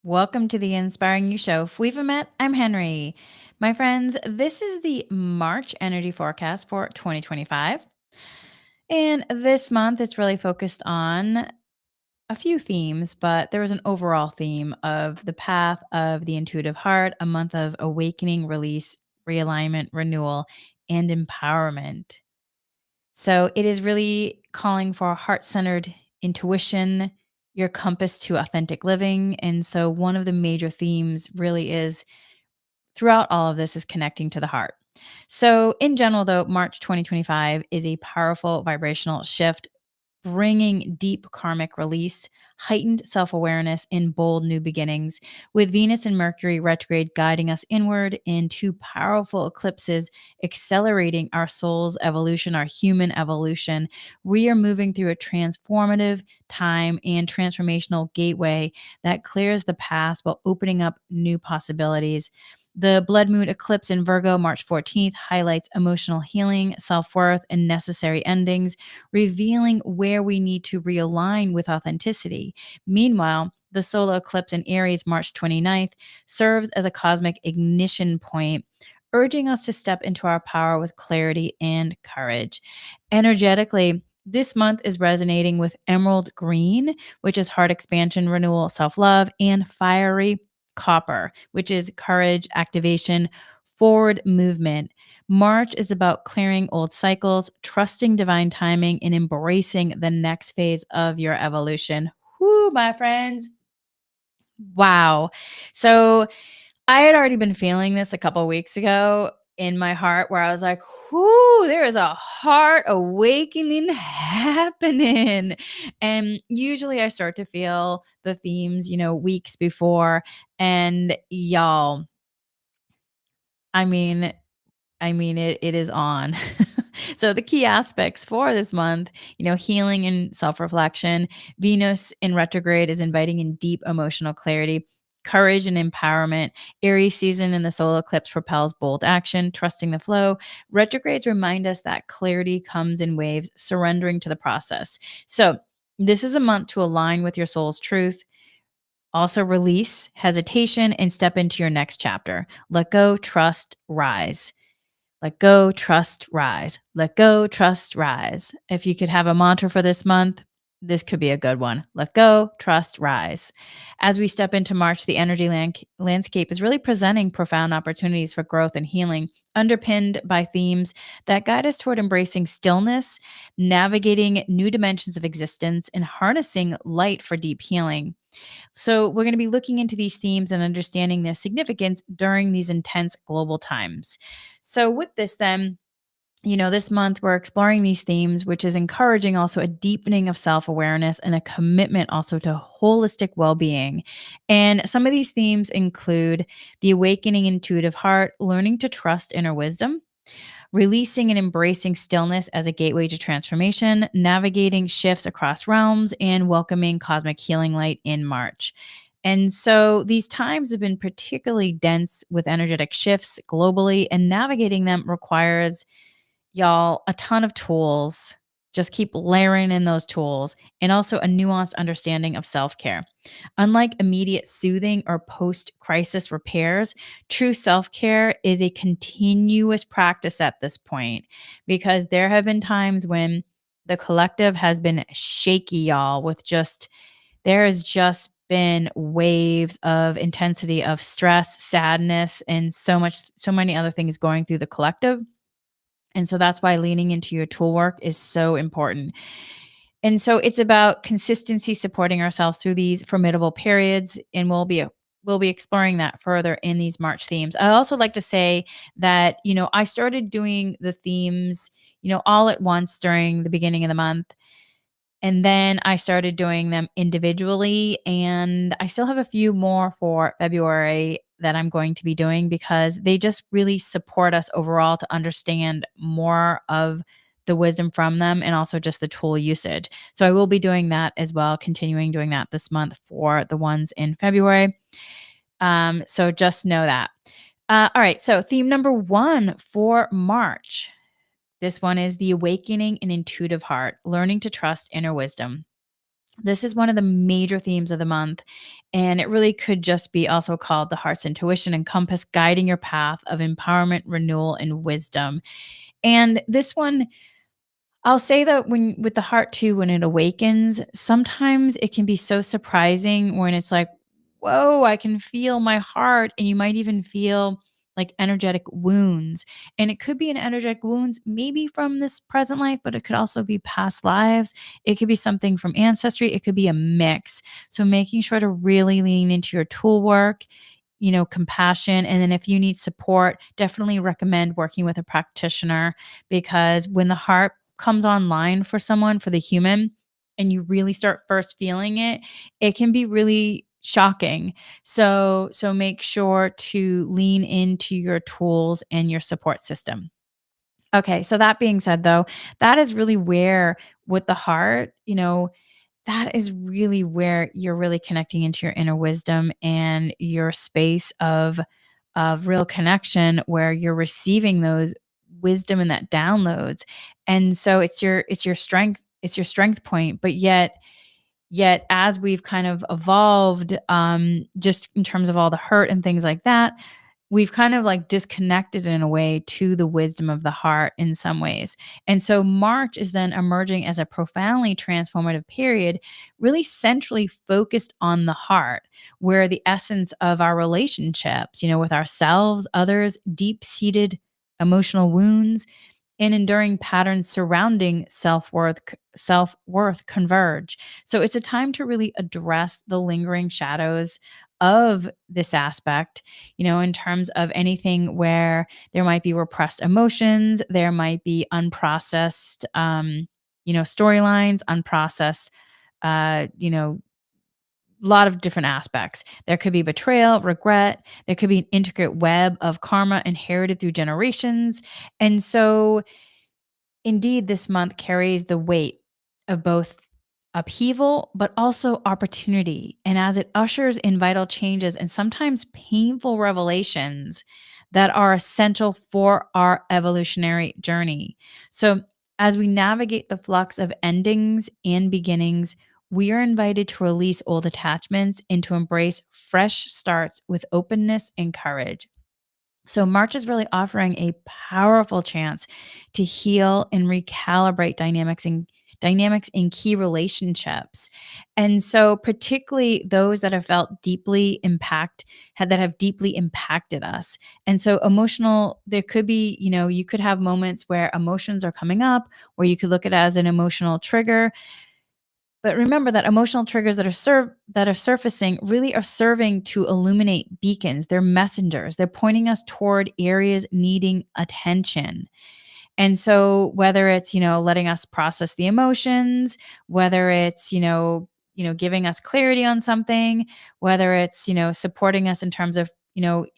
Welcome to the Inspiring You Show. If we've met, I'm Henry. My friends, this is the March energy forecast for 2025. And this month, it's really focused on a few themes, but there was an overall theme of the path of the intuitive heart, a month of awakening, release, realignment, renewal, and empowerment. So it is really calling for heart centered intuition, your compass to authentic living. And so one of the major themes really is throughout all of this is connecting to the heart. So, in general, though, March 2025 is a powerful vibrational shift bringing deep karmic release, heightened self awareness, and bold new beginnings. With Venus and Mercury retrograde guiding us inward into powerful eclipses, accelerating our soul's evolution, our human evolution, we are moving through a transformative time and transformational gateway that clears the past while opening up new possibilities. The blood moon eclipse in Virgo, March 14th, highlights emotional healing, self worth, and necessary endings, revealing where we need to realign with authenticity. Meanwhile, the solar eclipse in Aries, March 29th, serves as a cosmic ignition point, urging us to step into our power with clarity and courage. Energetically, this month is resonating with emerald green, which is heart expansion, renewal, self love, and fiery copper, which is courage, activation, forward movement. March is about clearing old cycles, trusting divine timing, and embracing the next phase of your evolution. Whoo, my friends. Wow. So I had already been feeling this a couple weeks ago in my heart where I was like, whoo, there is a heart awakening happening. And usually I start to feel the themes, weeks before. And y'all, I mean, it is on. So the key aspects for this month, healing and self-reflection. Venus in retrograde is inviting in deep emotional clarity, courage and empowerment. Aries season in the solar eclipse propels bold action, trusting the flow. Retrogrades remind us that clarity comes in waves, surrendering to the process. So this is a month to align with your soul's truth. Also release hesitation and step into your next chapter. Let go, trust, rise. Let go, trust, rise. Let go, trust, rise. If you could have a mantra for this month, this could be a good one. Let go, trust, rise. As we step into March, the energy landscape is really presenting profound opportunities for growth and healing, underpinned by themes that guide us toward embracing stillness, navigating new dimensions of existence, and harnessing light for deep healing. So, we're going to be looking into these themes and understanding their significance during these intense global times. So, with this, then, this month we're exploring these themes, which is encouraging also a deepening of self awareness and a commitment also to holistic well being. And some of these themes include the awakening intuitive heart, learning to trust inner wisdom, releasing and embracing stillness as a gateway to transformation, navigating shifts across realms, and welcoming cosmic healing light in March. And so these times have been particularly dense with energetic shifts globally, and navigating them requires y'all a ton of tools. Just keep layering in those tools and also a nuanced understanding of self care. Unlike immediate soothing or post crisis repairs, true self care is a continuous practice at this point because there have been times when the collective has been shaky, y'all, there has just been waves of intensity of stress, sadness, and so many other things going through the collective. And so that's why leaning into your tool work is so important. And so it's about consistency supporting ourselves through these formidable periods, and we'll be exploring that further in these March themes. I also like to say that, I started doing the themes, all at once during the beginning of the month. And then I started doing them individually, and I still have a few more for February that I'm going to be doing because they just really support us overall to understand more of the wisdom from them and also just the tool usage. So I will be doing that as well, continuing doing that this month for the ones in February. So just know that. All right. So theme number 1 for March. This one is the awakening and intuitive heart, learning to trust inner wisdom. This is one of the major themes of the month, and it really could just be also called the heart's intuition and compass guiding your path of empowerment, renewal, and wisdom. And this one, I'll say that when with the heart too, when it awakens, sometimes it can be so surprising when it's like, whoa, I can feel my heart. And you might even feel like energetic wounds. And it could be an energetic wounds, maybe from this present life, but it could also be past lives. It could be something from ancestry. It could be a mix. So making sure to really lean into your tool work, compassion. And then if you need support, definitely recommend working with a practitioner, because when the heart comes online for someone, for the human, and you really start first feeling it, it can be really shocking. So make sure to lean into your tools and your support system. Okay, so that being said though, that is really where with the heart, that is really where you're really connecting into your inner wisdom and your space of real connection where you're receiving those wisdom and that downloads. And so it's your strength point, but yet as we've kind of evolved, just in terms of all the hurt and things like that, we've kind of like disconnected in a way to the wisdom of the heart in some ways. And so March is then emerging as a profoundly transformative period, really centrally focused on the heart, where the essence of our relationships, with ourselves, others, deep seated emotional wounds, and enduring patterns surrounding self-worth converge. So it's a time to really address the lingering shadows of this aspect, in terms of anything where there might be repressed emotions, there might be unprocessed storylines, unprocessed uh, you know, lot of different aspects. There could be betrayal, regret, there could be an intricate web of karma inherited through generations. And so indeed, this month carries the weight of both upheaval, but also opportunity. And as it ushers in vital changes and sometimes painful revelations that are essential for our evolutionary journey. So, as we navigate the flux of endings and beginnings, we are invited to release old attachments and to embrace fresh starts with openness and courage. So March is really offering a powerful chance to heal and recalibrate dynamics in key relationships. And so particularly those that have felt that have deeply impacted us. And so there could be, you could have moments where emotions are coming up, or you could look at it as an emotional trigger. But remember that emotional triggers that are surfacing really are serving to illuminate beacons. They're messengers. They're pointing us toward areas needing attention. And so whether it's, letting us process the emotions, whether it's, giving us clarity on something, whether it's, supporting us in terms of,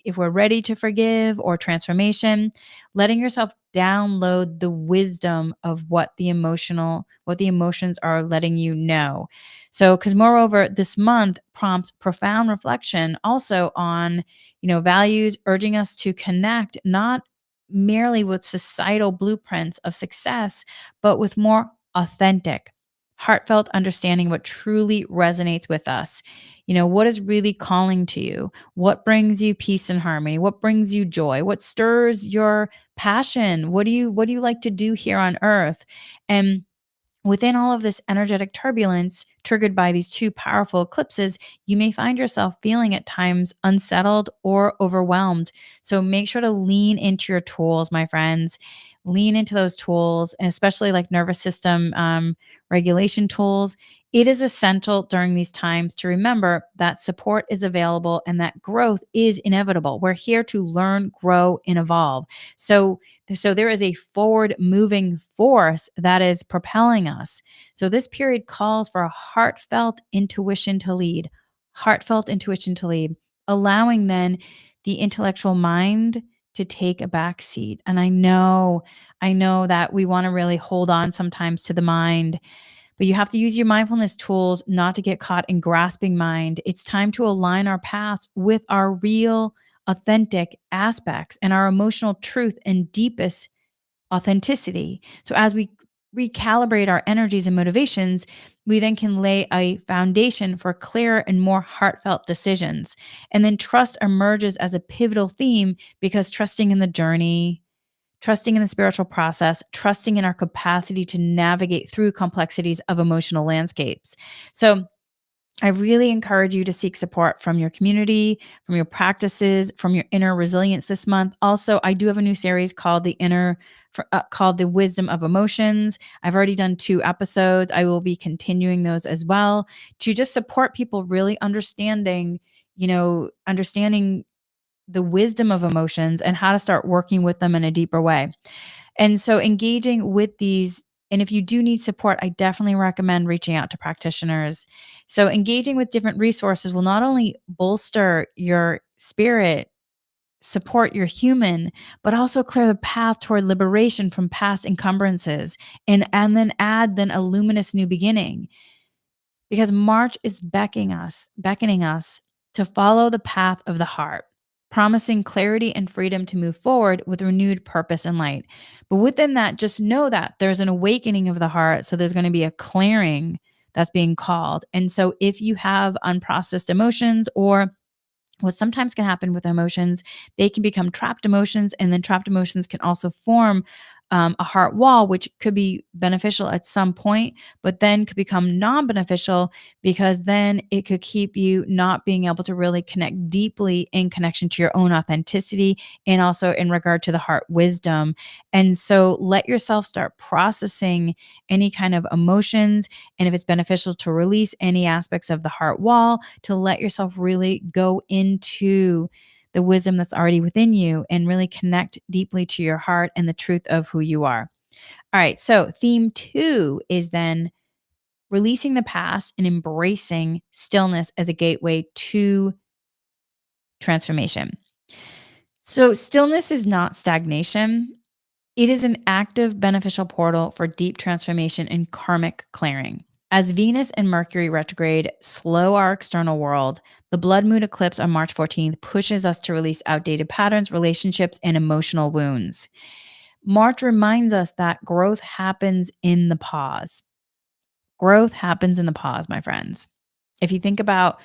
if we're ready to forgive or transformation, letting yourself download the wisdom of what the emotions are letting you know. So, because moreover, this month prompts profound reflection also on, values, urging us to connect not merely with societal blueprints of success, but with more authentic, heartfelt understanding what truly resonates with us. What is really calling to you? What brings you peace and harmony? What brings you joy? What stirs your passion? What do you like to do here on earth? And within all of this energetic turbulence triggered by these two powerful eclipses, you may find yourself feeling at times unsettled or overwhelmed. So make sure to lean into your tools, my friends. Lean into those tools, and especially like nervous system regulation tools. It is essential during these times to remember that support is available and that growth is inevitable. We're here to learn, grow, and evolve. So there is a forward moving force that is propelling us. So this period calls for a heartfelt intuition to lead, allowing then the intellectual mind to take a back seat. And I know that we want to really hold on sometimes to the mind, but you have to use your mindfulness tools not to get caught in grasping mind. It's time to align our paths with our real, authentic aspects and our emotional truth and deepest authenticity. So as we recalibrate our energies and motivations, We then can lay a foundation for clearer and more heartfelt decisions. And then trust emerges as a pivotal theme because trusting in the journey, trusting in the spiritual process, trusting in our capacity to navigate through complexities of emotional landscapes. So, I really encourage you to seek support from your community, from your practices, from your inner resilience this month. Also, I do have a new series called called the Wisdom of Emotions. I've already done 2 episodes. I will be continuing those as well to just support people really understanding the wisdom of emotions and how to start working with them in a deeper way. And so engaging with these, and if you do need support, I definitely recommend reaching out to practitioners. So engaging with different resources will not only bolster your spirit, support your human, but also clear the path toward liberation from past encumbrances and then add then a luminous new beginning, because March is beckoning us to follow the path of the heart, promising clarity and freedom to move forward with renewed purpose and light. But within that, just know that there's an awakening of the heart. So there's going to be a clearing that's being called. And so if you have unprocessed emotions, or what sometimes can happen with emotions, they can become trapped emotions, and then trapped emotions can also form a heart wall, which could be beneficial at some point, but then could become non beneficial because then it could keep you not being able to really connect deeply in connection to your own authenticity and also in regard to the heart wisdom. And so let yourself start processing any kind of emotions. And if it's beneficial to release any aspects of the heart wall, to let yourself really go into the wisdom that's already within you and really connect deeply to your heart and the truth of who you are. All right. So, theme 2 is then releasing the past and embracing stillness as a gateway to transformation. So, stillness is not stagnation. It is an active, beneficial portal for deep transformation and karmic clearing. As Venus and Mercury retrograde slow our external world, the blood moon eclipse on March 14th pushes us to release outdated patterns, relationships, and emotional wounds. March reminds us that growth happens in the pause. Growth happens in the pause, my friends. If you think about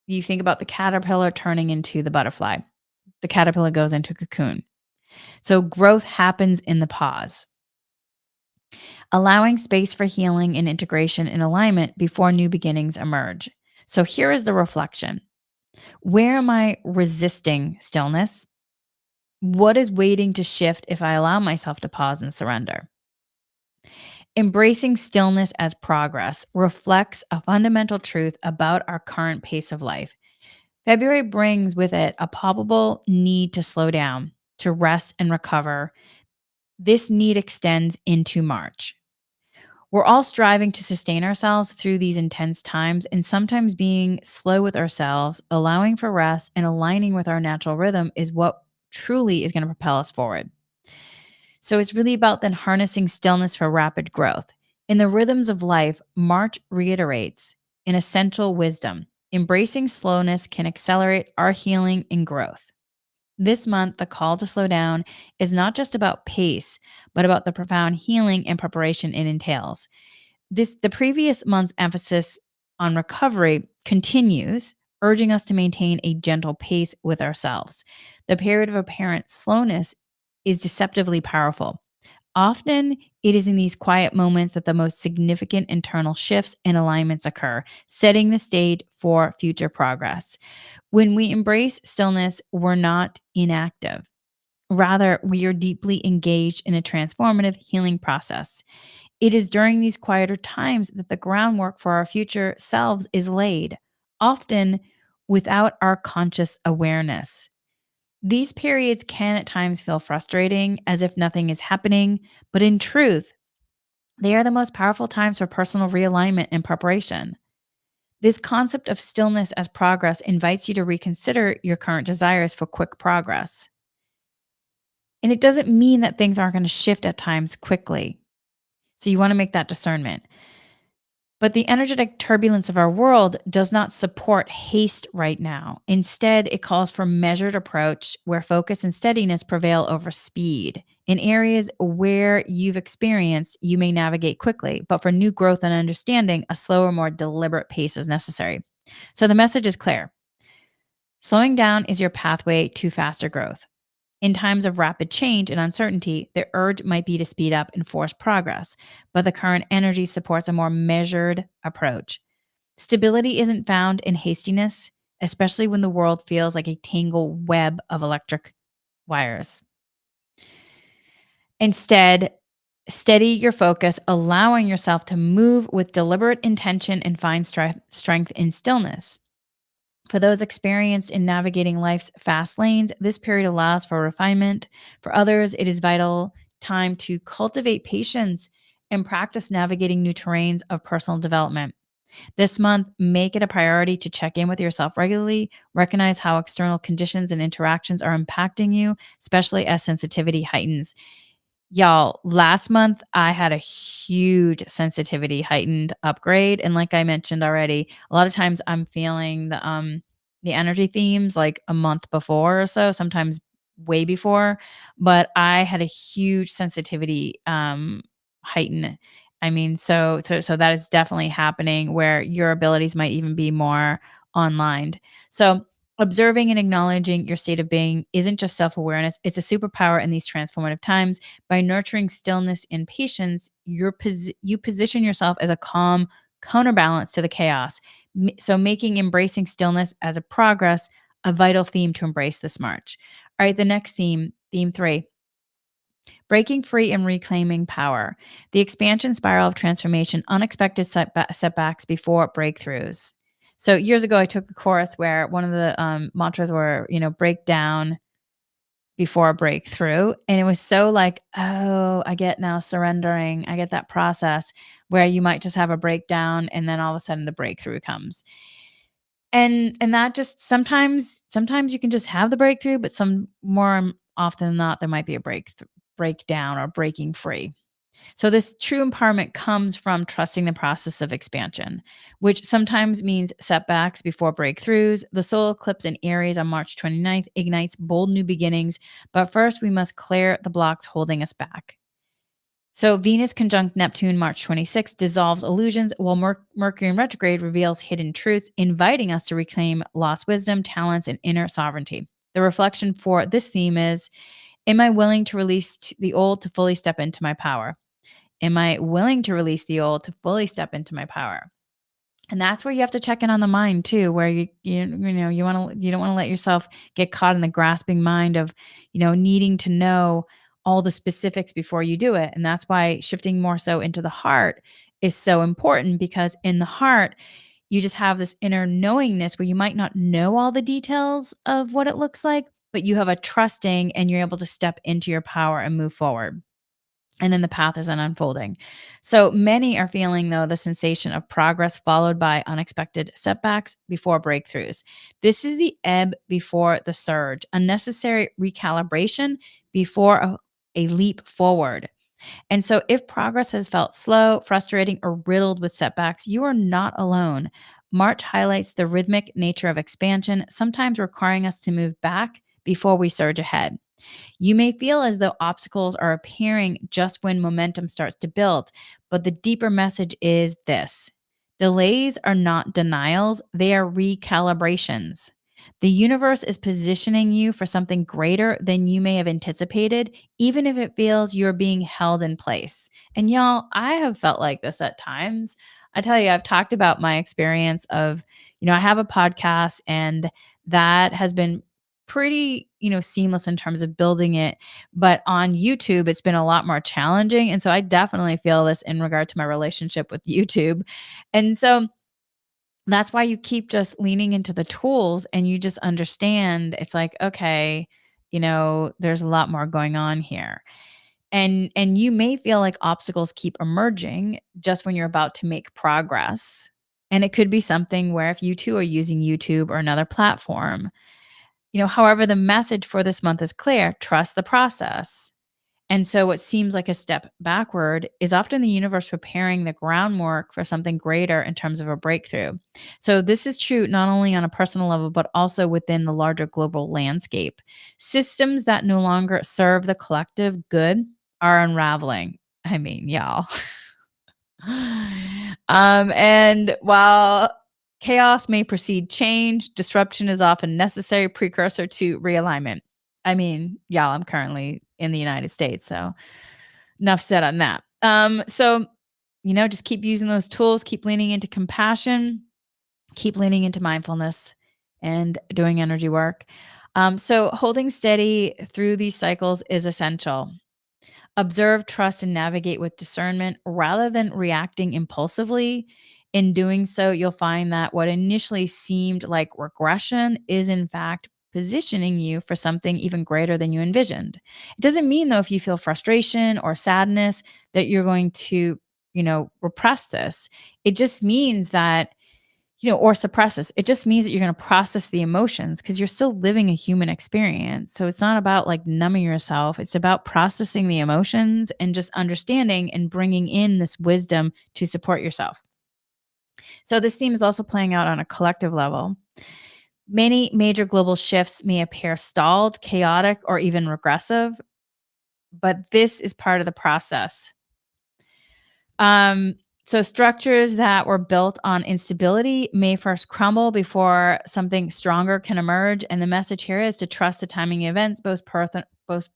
the caterpillar turning into the butterfly. The caterpillar goes into a cocoon. So growth happens in the pause, allowing space for healing and integration and alignment before new beginnings emerge. So here is the reflection. Where am I resisting stillness? What is waiting to shift if I allow myself to pause and surrender? Embracing stillness as progress reflects a fundamental truth about our current pace of life. February brings with it a palpable need to slow down, to rest and recover. This need extends into March. We're all striving to sustain ourselves through these intense times, and sometimes being slow with ourselves, allowing for rest, and aligning with our natural rhythm is what truly is going to propel us forward. So it's really about then harnessing stillness for rapid growth. In the rhythms of life, March reiterates an essential wisdom. Embracing slowness can accelerate our healing and growth. This month, the call to slow down is not just about pace, but about the profound healing and preparation it entails. The previous month's emphasis on recovery continues, urging us to maintain a gentle pace with ourselves. The period of apparent slowness is deceptively powerful. Often, it is in these quiet moments that the most significant internal shifts and alignments occur, setting the stage for future progress. When we embrace stillness, we're not inactive. Rather, we are deeply engaged in a transformative healing process. It is during these quieter times that the groundwork for our future selves is laid, often without our conscious awareness. These periods can at times feel frustrating, as if nothing is happening, but in truth, they are the most powerful times for personal realignment and preparation. This concept of stillness as progress invites you to reconsider your current desires for quick progress. And it doesn't mean that things aren't going to shift at times quickly. So you want to make that discernment. But the energetic turbulence of our world does not support haste right now. Instead, it calls for measured approach where focus and steadiness prevail over speed. In areas where you've experienced, you may navigate quickly, but for new growth and understanding, a slower, more deliberate pace is necessary. So the message is clear. Slowing down is your pathway to faster growth. In times of rapid change and uncertainty, the urge might be to speed up and force progress, but the current energy supports a more measured approach. Stability isn't found in hastiness, especially when the world feels like a tangled web of electric wires. Instead, steady your focus, allowing yourself to move with deliberate intention and find strength in stillness. For those experienced in navigating life's fast lanes, this period allows for refinement. For others, it is vital time to cultivate patience and practice navigating new terrains of personal development. This month, make it a priority to check in with yourself regularly, recognize how external conditions and interactions are impacting you, especially as sensitivity heightens. Y'all, last month I had a huge sensitivity heightened upgrade, and like I mentioned already, a lot of times I'm feeling the energy themes like a month before or so, sometimes way before, but I had a huge sensitivity heighten. I mean, so that is definitely happening where your abilities might even be more online. So observing and acknowledging your state of being isn't just self-awareness, it's a superpower in these transformative times. By nurturing stillness and patience, you position yourself as a calm counterbalance to the chaos. So making embracing stillness as a progress a vital theme to embrace this March. All right, the next theme 3, breaking free and reclaiming power. The expansion spiral of transformation, unexpected setbacks before breakthroughs. So years ago, I took a course where one of the mantras were, break down before a breakthrough. And it was so like, oh, I get now surrendering. I get that process where you might just have a breakdown and then all of a sudden the breakthrough comes. And that just sometimes you can just have the breakthrough, but some more often than not, there might be a breakdown or breaking free. So, this true empowerment comes from trusting the process of expansion, which sometimes means setbacks before breakthroughs. The solar eclipse in Aries on March 29th ignites bold new beginnings, but first we must clear the blocks holding us back. So, Venus conjunct Neptune March 26th dissolves illusions, while Mercury in retrograde reveals hidden truths, inviting us to reclaim lost wisdom, talents, and inner sovereignty. The reflection for this theme is: am I willing to release the old to fully step into my power? Am I willing to release the old to fully step into my power? And that's where you have to check in on the mind too, where you don't want to let yourself get caught in the grasping mind of, needing to know all the specifics before you do it. And that's why shifting more so into the heart is so important, because in the heart, you just have this inner knowingness where you might not know all the details of what it looks like, but you have a trusting and you're able to step into your power and move forward. And then the path is unfolding. So many are feeling, though, the sensation of progress followed by unexpected setbacks before breakthroughs. This is the ebb before the surge, a necessary recalibration before a leap forward. And so, if progress has felt slow, frustrating, or riddled with setbacks, you are not alone. March highlights the rhythmic nature of expansion, sometimes requiring us to move back before we surge ahead. You may feel as though obstacles are appearing just when momentum starts to build, but the deeper message is this: delays are not denials, they are recalibrations. The universe is positioning you for something greater than you may have anticipated, even if it feels you're being held in place. And y'all, I have felt like this at times. I tell you, I've talked about my experience of, I have a podcast, and that has been pretty, seamless in terms of building it. But on YouTube, it's been a lot more challenging. And so I definitely feel this in regard to my relationship with YouTube. And so that's why you keep just leaning into the tools and you just understand it's like, okay, there's a lot more going on here. And you may feel like obstacles keep emerging just when you're about to make progress. And it could be something where if you too are using YouTube or another platform, however, the message for this month is clear: trust the process. And so, what seems like a step backward is often the universe preparing the groundwork for something greater in terms of a breakthrough. So, this is true not only on a personal level, but also within the larger global landscape. Systems that no longer serve the collective good are unraveling. I mean, y'all. And while chaos may precede change, disruption is often necessary precursor to realignment. I mean, y'all, I'm currently in the United States, so enough said on that. Just keep using those tools, keep leaning into compassion, keep leaning into mindfulness and doing energy work. So holding steady through these cycles is essential. Observe, trust, and navigate with discernment rather than reacting impulsively. In doing so, you'll find that what initially seemed like regression is, in fact, positioning you for something even greater than you envisioned. It doesn't mean, though, if you feel frustration or sadness, that you're going to, repress this. It just means that or suppress this. It just means that you're going to process the emotions because you're still living a human experience. So it's not about like numbing yourself. It's about processing the emotions and just understanding and bringing in this wisdom to support yourself. So this theme is also playing out on a collective level. Many major global shifts may appear stalled, chaotic, or even regressive, but this is part of the process. Um, so structures that were built on instability may first crumble before something stronger can emerge. And the message here is to trust the timing of events, both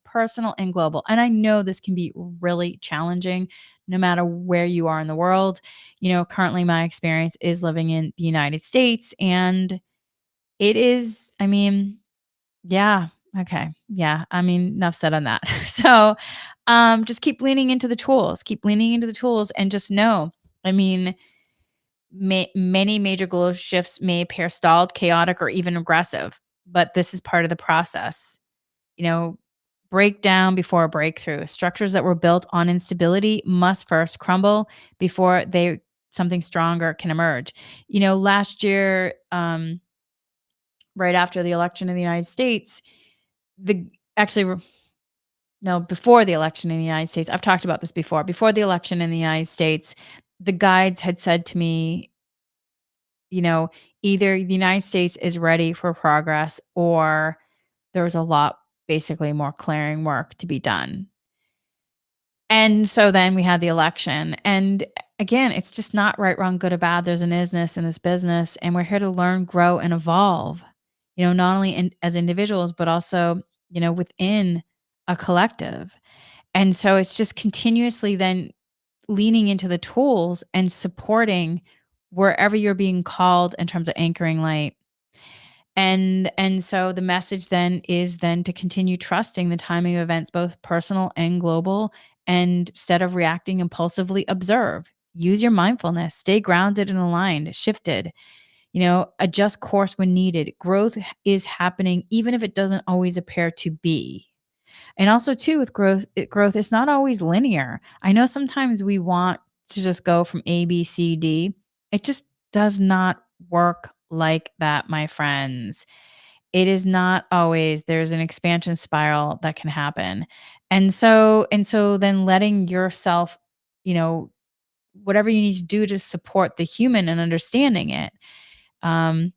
personal and global. And I know this can be really challenging no matter where you are in the world. Currently my experience is living in the United States, and it is, yeah. Okay. Yeah. Enough said on that. So, just keep leaning into the tools, and just know, I mean, many major global shifts may appear stalled, chaotic, or even aggressive, but this is part of the process. You know, breakdown before a breakthrough. Structures that were built on instability must first crumble before something stronger can emerge. Last year, right after the election in the United States, the actually no, before the election in the United States, I've talked about this before. Before the election in the United States, the guides had said to me, you know, either the United States is ready for progress or there's a lot, basically more clearing work to be done. And so then we had the election. And again, it's just not right, wrong, good or bad. There's an isness in this business, and we're here to learn, grow, and evolve, not only as individuals, but also, within a collective. And so it's just continuously then leaning into the tools and supporting wherever you're being called in terms of anchoring light. And so the message then is then to continue trusting the timing of events, both personal and global, and instead of reacting impulsively, observe. Use your mindfulness, stay grounded and aligned, shifted, adjust course when needed. Growth is happening even if it doesn't always appear to be. And also too with growth is not always linear. I know sometimes we want to just go from A, B, C, D. It just does not work like that, my friends. It is not always. There's an expansion spiral that can happen. And so then letting yourself, you know, whatever you need to do to support the human and understanding it. Um,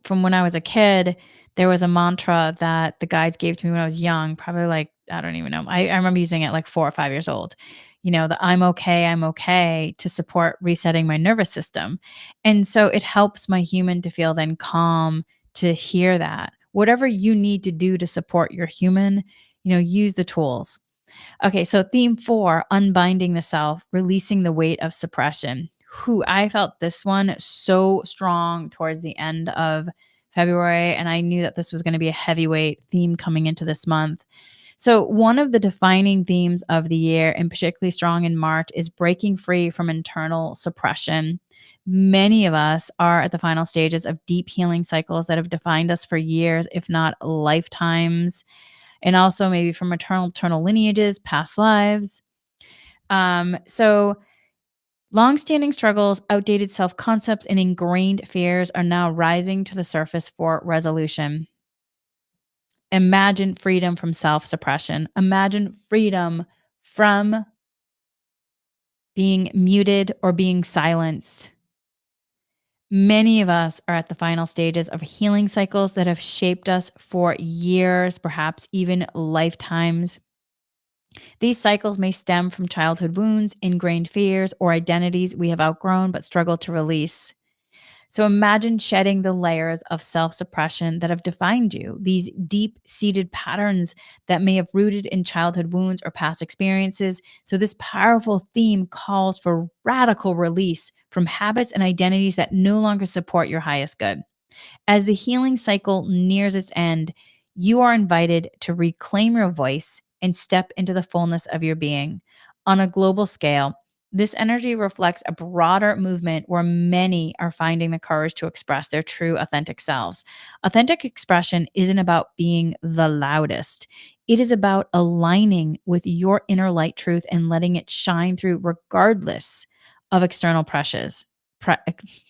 from when I was a kid, there was a mantra that the guides gave to me when I was young, probably like, I don't even know. I remember using it like 4 or 5 years old. The I'm okay to support resetting my nervous system. And so it helps my human to feel then calm to hear that. Whatever you need to do to support your human, use the tools. Okay, so theme 4, unbinding the self, releasing the weight of suppression. Who I felt this one so strong towards the end of February, and I knew that this was going to be a heavyweight theme coming into this month. So, one of the defining themes of the year, and particularly strong in March, is breaking free from internal suppression. Many of us are at the final stages of deep healing cycles that have defined us for years, if not lifetimes, and also maybe from maternal lineages, past lives. So long-standing struggles, outdated self-concepts, and ingrained fears are now rising to the surface for resolution. Imagine freedom from self suppression. Imagine freedom from being muted or being silenced. Many of us are at the final stages of healing cycles that have shaped us for years, perhaps even lifetimes. These cycles may stem from childhood wounds, ingrained fears, or identities we have outgrown but struggle to release. So imagine shedding the layers of self suppression that have defined you, these deep seated patterns that may have rooted in childhood wounds or past experiences. So, this powerful theme calls for radical release from habits and identities that no longer support your highest good. As the healing cycle nears its end, you are invited to reclaim your voice and step into the fullness of your being. On a global scale, this energy reflects a broader movement where many are finding the courage to express their true, authentic selves. Authentic expression isn't about being the loudest, it is about aligning with your inner light truth and letting it shine through regardless of external pressures. pre-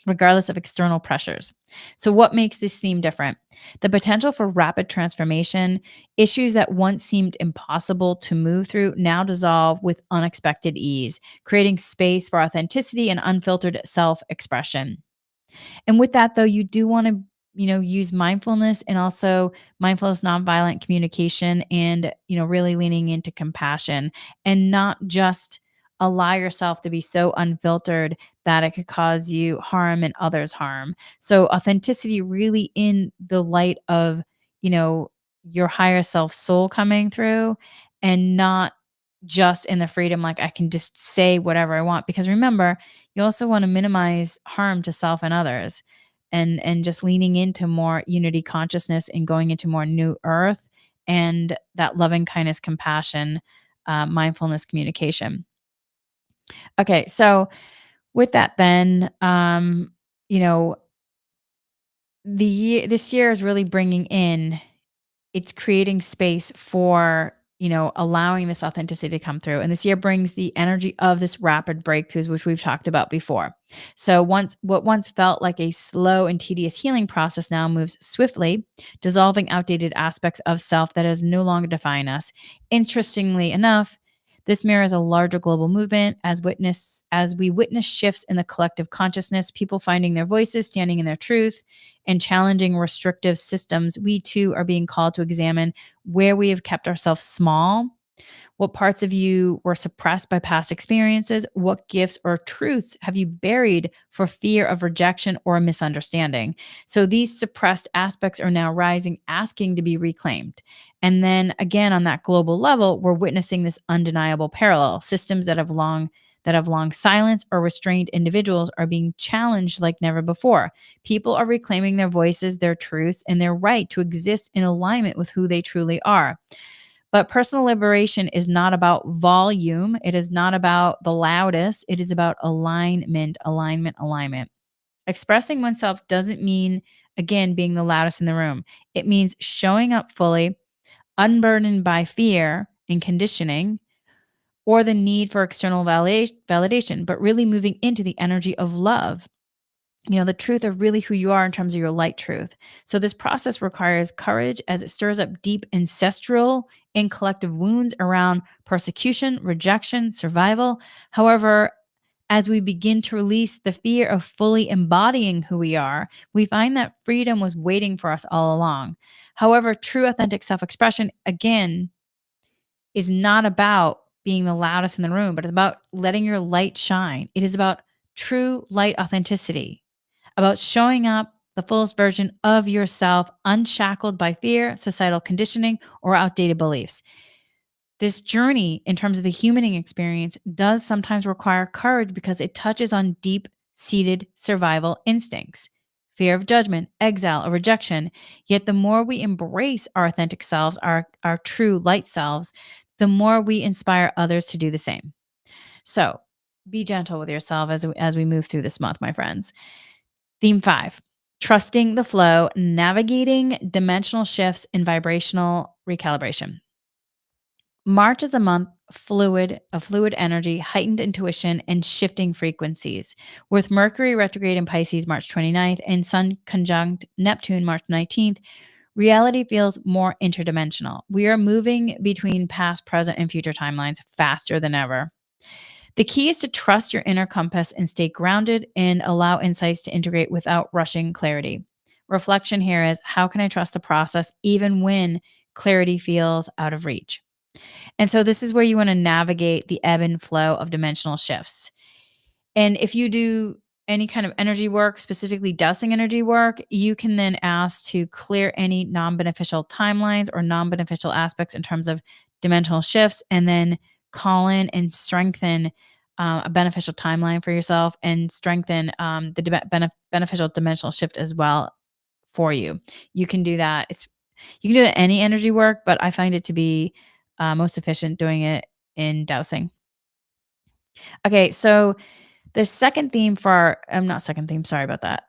Regardless of external pressures. So, what makes this theme different? The potential for rapid transformation, issues that once seemed impossible to move through now dissolve with unexpected ease, creating space for authenticity and unfiltered self expression. And with that, though, you do want to, use mindfulness and also mindfulness, nonviolent communication, and, really leaning into compassion and not just allow yourself to be so unfiltered that it could cause you harm and others harm. So authenticity really in the light of, you know, your higher self soul coming through and not just in the freedom, like I can just say whatever I want. Because remember, you also want to minimize harm to self and others and just leaning into more unity consciousness and going into more new earth and that loving kindness, compassion, mindfulness, communication. Okay, so with that, then, you know, this year is really bringing in it's creating space for, allowing this authenticity to come through. And this year brings the energy of this rapid breakthroughs, which we've talked about before. So what once felt like a slow and tedious healing process now moves swiftly, dissolving outdated aspects of self that is no longer define us. Interestingly enough, this mirrors a larger global movement as we witness shifts in the collective consciousness, people finding their voices, standing in their truth, and challenging restrictive systems. We too are being called to examine where we have kept ourselves small, what parts of you were suppressed by past experiences, what gifts or truths have you buried for fear of rejection or misunderstanding. So these suppressed aspects are now rising, asking to be reclaimed. And then again, on that global level, we're witnessing this undeniable parallel. Systems that have long silenced or restrained individuals are being challenged like never before. People are reclaiming their voices, their truths, and their right to exist in alignment with who they truly are. But personal liberation is not about volume. It is not about the loudest. It is about alignment, alignment, alignment. Expressing oneself doesn't mean, again, being the loudest in the room. It means showing up fully, unburdened by fear and conditioning or the need for external validation, but really moving into the energy of love, the truth of really who you are in terms of your light truth. So this process requires courage as it stirs up deep ancestral and collective wounds around persecution, rejection, survival. However, as we begin to release the fear of fully embodying who we are, we find that freedom was waiting for us all along. However, true authentic self-expression, again, is not about being the loudest in the room, but it's about letting your light shine. It is about true light authenticity, about showing up the fullest version of yourself, unshackled by fear, societal conditioning, or outdated beliefs. This journey, in terms of the humaning experience, does sometimes require courage because it touches on deep seated survival instincts, fear of judgment, exile, or rejection. Yet, the more we embrace our authentic selves, our true light selves, the more we inspire others to do the same. So, be gentle with yourself as we move through this month, my friends. Theme 5, trusting the flow, navigating dimensional shifts in vibrational recalibration. March is a month of fluid energy, heightened intuition, and shifting frequencies. With Mercury retrograde in Pisces March 29th and Sun conjunct Neptune March 19th, reality feels more interdimensional. We are moving between past, present, and future timelines faster than ever. The key is to trust your inner compass and stay grounded and allow insights to integrate without rushing clarity. Reflection here is, how can I trust the process even when clarity feels out of reach? And so this is where you want to navigate the ebb and flow of dimensional shifts. And if you do any kind of energy work, specifically dowsing energy work, you can then ask to clear any non beneficial timelines or non beneficial aspects in terms of dimensional shifts, and then call in and strengthen a beneficial timeline for yourself and strengthen the beneficial dimensional shift as well for you. You can do that. You can do that any energy work, but I find it to be most efficient doing it in dowsing. Okay, so the second theme for our not second theme, sorry about that.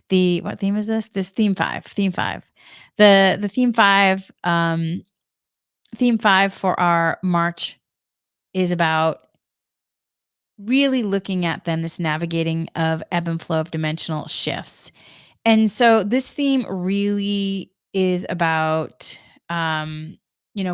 The what theme is this? This theme 5, theme 5. The theme 5 for our March is about really looking at then this navigating of ebb and flow of dimensional shifts. And so this theme really is about,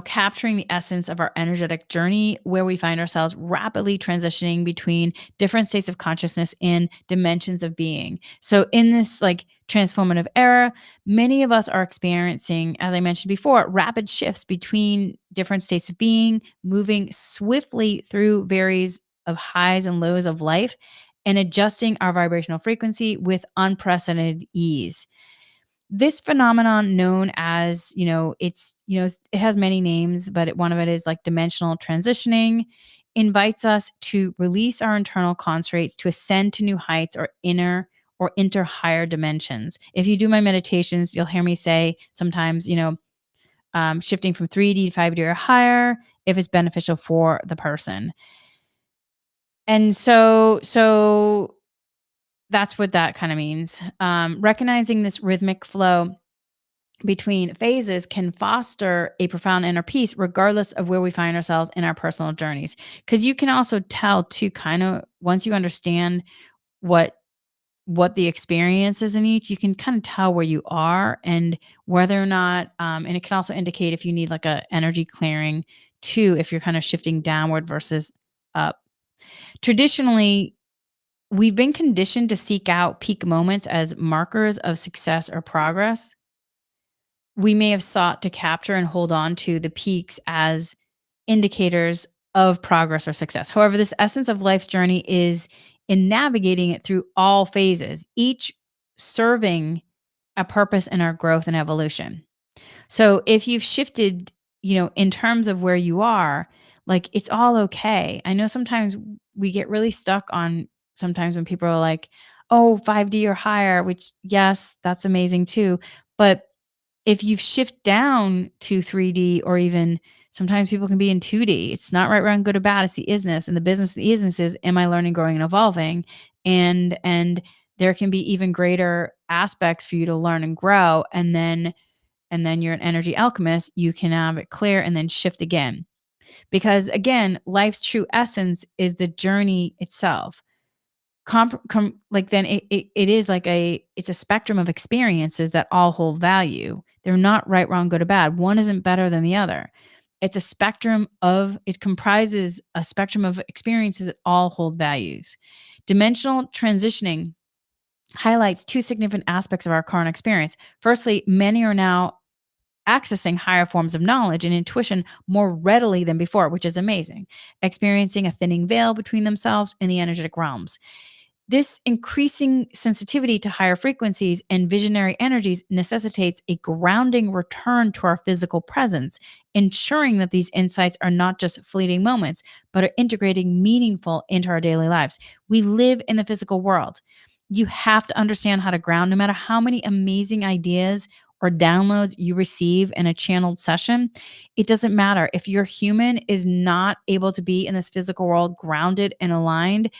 capturing the essence of our energetic journey, where we find ourselves rapidly transitioning between different states of consciousness and dimensions of being. So in this like transformative era, many of us are experiencing, as I mentioned before, rapid shifts between different states of being, moving swiftly through varies of highs and lows of life and adjusting our vibrational frequency with unprecedented ease. This phenomenon known as, it has many names, but one of it is like dimensional transitioning, invites us to release our internal constraints to ascend to new heights or enter higher dimensions. If you do my meditations, you'll hear me say sometimes, shifting from 3D to 5D or higher if it's beneficial for the person. And so that's what that kind of means. Recognizing this rhythmic flow between phases can foster a profound inner peace, regardless of where we find ourselves in our personal journeys. Because you can also tell, too, kind of once you understand what the experience is in each, you can kind of tell where you are and whether or not. And it can also indicate if you need like a energy clearing too, if you're kind of shifting downward versus up. Traditionally, we've been conditioned to seek out peak moments as markers of success or progress. We may have sought to capture and hold on to the peaks as indicators of progress or success. However, this essence of life's journey is in navigating it through all phases, each serving a purpose in our growth and evolution. So if you've shifted, in terms of where you are, like it's all okay. I know sometimes we get really stuck on sometimes when people are like, oh, 5D or higher, which yes, that's amazing too. But if you shift down to 3D or even sometimes people can be in 2D, it's not right, wrong, good or bad. It's the isness. And the isness is, am I learning, growing, and evolving? And there can be even greater aspects for you to learn and grow. And then you're an energy alchemist, you can have it clear and then shift again. Because again, life's true essence is the journey itself. Like then it is like it's a spectrum of experiences that all hold value. They're not right, wrong, good or bad. One isn't better than the other. It comprises a spectrum of experiences that all hold values. Dimensional transitioning highlights two significant aspects of our current experience. Firstly, many are now accessing higher forms of knowledge and intuition more readily than before, which is amazing, experiencing a thinning veil between themselves and the energetic realms. This increasing sensitivity to higher frequencies and visionary energies necessitates a grounding return to our physical presence, ensuring that these insights are not just fleeting moments, but are integrating meaningful into our daily lives. We live in the physical world. You have to understand how to ground, no matter how many amazing ideas or downloads you receive in a channeled session. It doesn't matter. If your human is not able to be in this physical world grounded and aligned,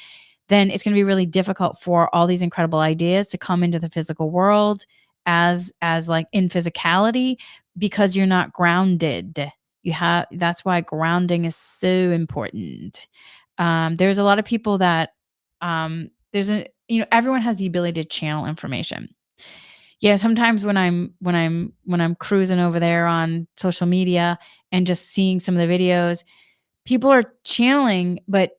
then it's going to be really difficult for all these incredible ideas to come into the physical world as like in physicality, because you're not grounded. That's why grounding is so important. There's a lot of people that everyone has the ability to channel information. Yeah, sometimes when I'm cruising over there on social media and just seeing some of the videos, people are channeling, but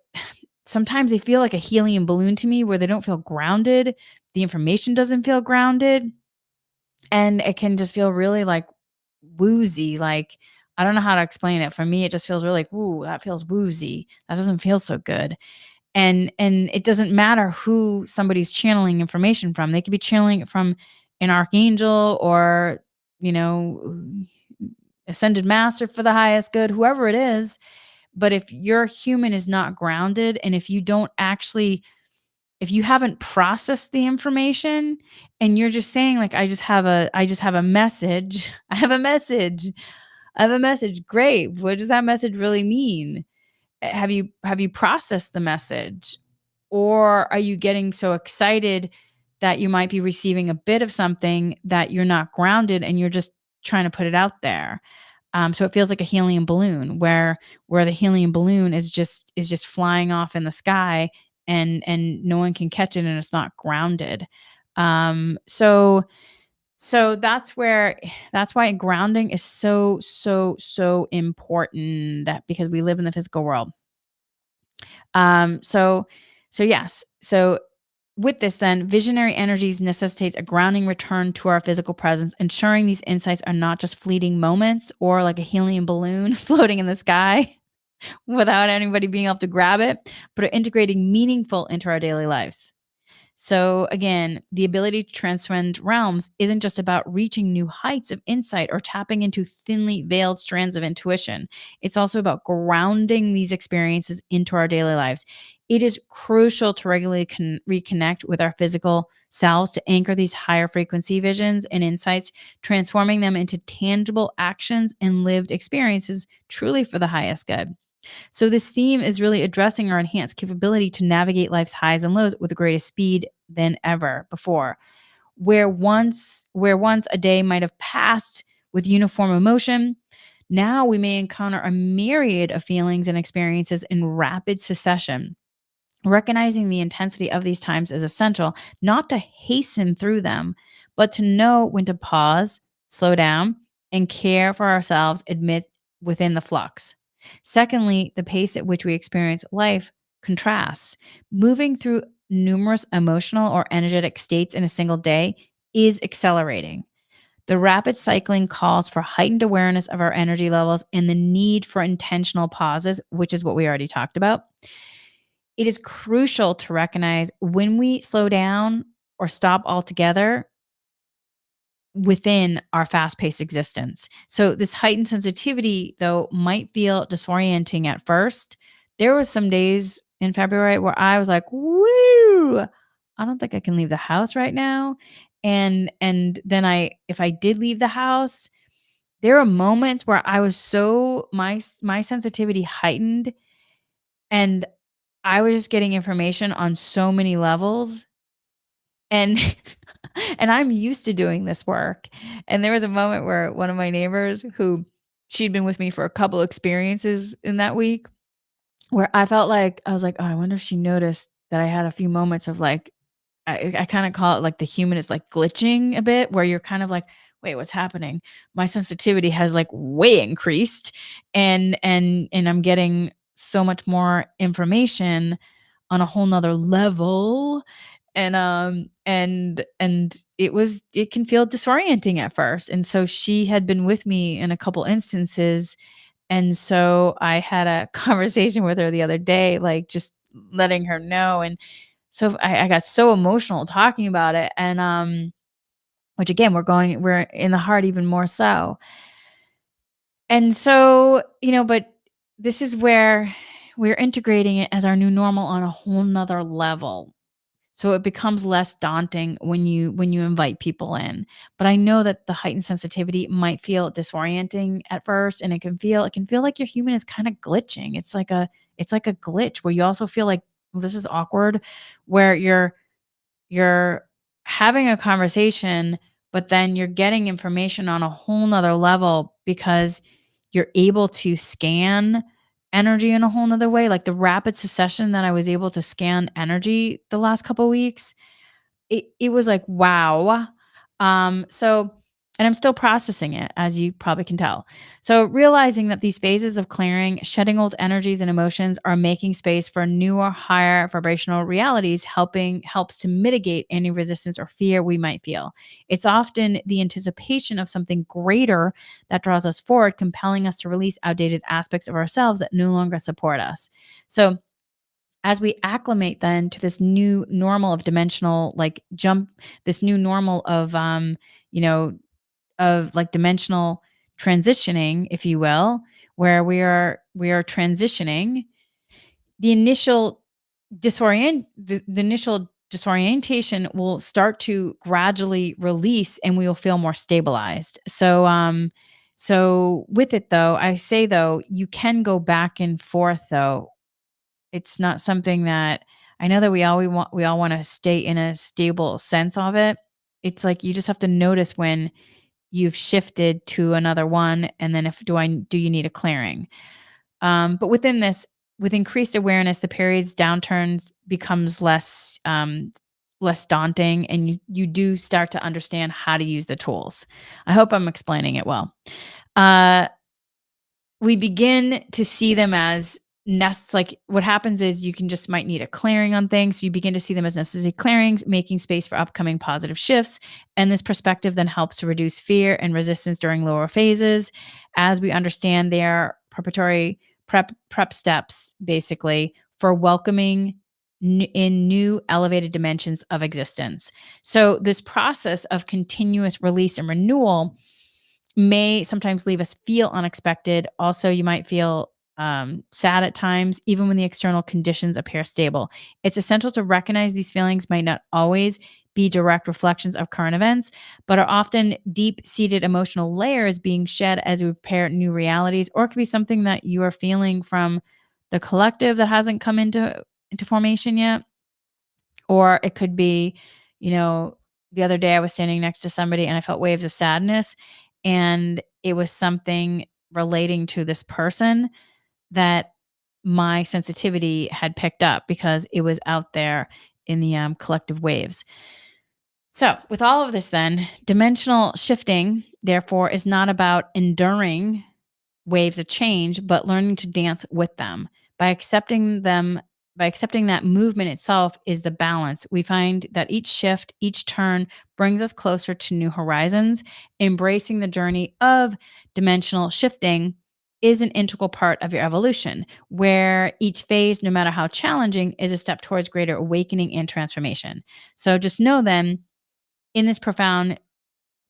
sometimes they feel like a helium balloon to me where they don't feel grounded. The information doesn't feel grounded, and it can just feel really like woozy. Like, I don't know how to explain it. For me, it just feels really like, "Ooh, that feels woozy. That doesn't feel so good." And it doesn't matter who somebody's channeling information from. They could be channeling it from an archangel or, you know, ascended master for the highest good, whoever it is. But if your human is not grounded, and if you haven't processed the information and you're just saying like, I just have a message. I have a message. I have a message. Great. What does that message really mean? Have you processed the message? Or are you getting so excited that you might be receiving a bit of something that you're not grounded and you're just trying to put it out there? So it feels like a helium balloon where the helium balloon is just flying off in the sky, and no one can catch it and it's not grounded. So that's why grounding is so, so, so important, that because we live in the physical world. Um, so so yes. So with this then, visionary energies necessitates a grounding return to our physical presence, ensuring these insights are not just fleeting moments or like a helium balloon floating in the sky without anybody being able to grab it, but are integrating meaningful into our daily lives. So again, the ability to transcend realms isn't just about reaching new heights of insight or tapping into thinly veiled strands of intuition. It's also about grounding these experiences into our daily lives. It is crucial to regularly reconnect with our physical selves to anchor these higher frequency visions and insights, transforming them into tangible actions and lived experiences truly for the highest good. So this theme is really addressing our enhanced capability to navigate life's highs and lows with the greatest speed than ever before. Where once a day might have passed with uniform emotion, now we may encounter a myriad of feelings and experiences in rapid succession. Recognizing the intensity of these times is essential, not to hasten through them, but to know when to pause, slow down, and care for ourselves amid within the flux. Secondly, the pace at which we experience life contrasts. Moving through numerous emotional or energetic states in a single day is accelerating. The rapid cycling calls for heightened awareness of our energy levels and the need for intentional pauses, which is what we already talked about. It is crucial to recognize when we slow down or stop altogether within our fast-paced existence. So this heightened sensitivity though might feel disorienting at first. There was some days in February where I was like, "Woo, I don't think I can leave the house right now." And then if I did leave the house, there were moments where I was so my sensitivity heightened, and I was just getting information on so many levels, and and I'm used to doing this work. And there was a moment where one of my neighbors, who she'd been with me for a couple experiences in that week, where I felt like I was like, "Oh, I wonder if she noticed that I had a few moments of like," I kinda call it like the human is like glitching a bit, where you're kind of like, "Wait, what's happening? My sensitivity has like way increased, and I'm getting so much more information on a whole nother level." And it can feel disorienting at first. And so she had been with me in a couple instances. And so I had a conversation with her the other day, like just letting her know. And so I got so emotional talking about it. And which again, we're in the heart even more so. And so, but this is where we're integrating it as our new normal on a whole nother level. So it becomes less daunting when you invite people in. But I know that the heightened sensitivity might feel disorienting at first, and it can feel like your human is kind of glitching. It's like a glitch where you also feel like, well, this is awkward, where you're having a conversation, but then you're getting information on a whole nother level because you're able to scan energy in a whole nother way. Like the rapid succession that I was able to scan energy the last couple weeks, it was like, wow. So, and I'm still processing it, as you probably can tell. So, realizing that these phases of clearing, shedding old energies and emotions are making space for newer, higher vibrational realities, helps to mitigate any resistance or fear we might feel. It's often the anticipation of something greater that draws us forward, compelling us to release outdated aspects of ourselves that no longer support us. So, as we acclimate then to this new normal of dimensional like jump this new normal of you know of like dimensional transitioning, if you will, where we are transitioning, the initial the initial disorientation will start to gradually release and we will feel more stabilized. So with it though, I say though, you can go back and forth though. It's not something that I know that we all wanna stay in a stable sense of it. It's like you just have to notice when you've shifted to another one, and then if do you need a clearing? But within this, with increased awareness, the period's downturns becomes less daunting, and you do start to understand how to use the tools. I hope I'm explaining it well. Uh we begin to see them as nests. Like what happens is you can just might need a clearing on things. So you begin to see them as necessary clearings, making space for upcoming positive shifts. And this perspective then helps to reduce fear and resistance during lower phases. As we understand their preparatory prep steps, basically, for welcoming in new elevated dimensions of existence. So this process of continuous release and renewal may sometimes leave us feel unexpected. Also, you might feel sad at times, even when the external conditions appear stable. It's essential to recognize these feelings might not always be direct reflections of current events, but are often deep seated emotional layers being shed as we prepare new realities, or it could be something that you are feeling from the collective that hasn't come into formation yet, or it could be, you know, the other day I was standing next to somebody and I felt waves of sadness. And it was something relating to this person that my sensitivity had picked up because it was out there in the collective waves. So, with all of this, then, dimensional shifting, therefore, is not about enduring waves of change, but learning to dance with them. By accepting them, by accepting that movement itself is the balance. We find that each shift, each turn brings us closer to new horizons. Embracing the journey of dimensional shifting is an integral part of your evolution, where each phase, no matter how challenging, is a step towards greater awakening and transformation. So just know then, in this profound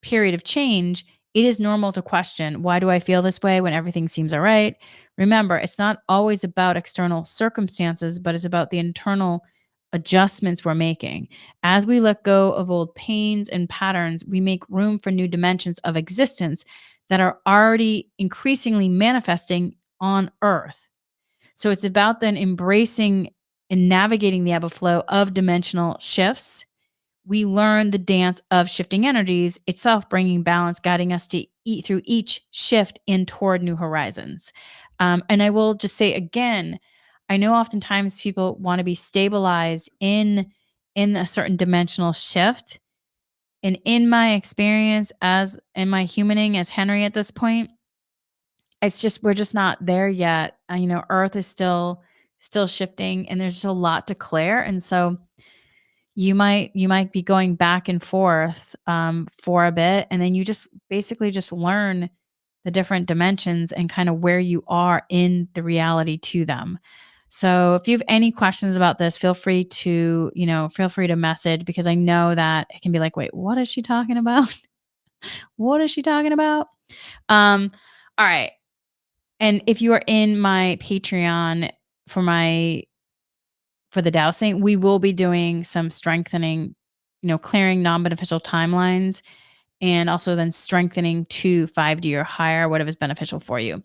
period of change, it is normal to question, why do I feel this way when everything seems all right? Remember, it's not always about external circumstances, but it's about the internal adjustments we're making. As we let go of old pains and patterns, we make room for new dimensions of existence that are already increasingly manifesting on earth. So it's about then embracing and navigating the ebb and flow of dimensional shifts. We learn the dance of shifting energies itself, bringing balance, guiding us to eat through each shift in toward new horizons. And I will just say again, I know oftentimes people want to be stabilized in a certain dimensional shift. And in my experience as in my humaning as Henry at this point, it's just we're just not there yet. Earth is still shifting, and there's just a lot to clear. And so you might be going back and forth, for a bit, and then you just basically just learn the different dimensions and kinda where you are in the reality to them. So, if you have any questions about this, feel free to message because I know that it can be like, "Wait, what is she talking about? What is she talking about?" Um, alright, and if you are in my Patreon for my for the dowsing, we will be doing some strengthening, clearing non-beneficial timelines and also then strengthening to 5D or higher, whatever's beneficial for you.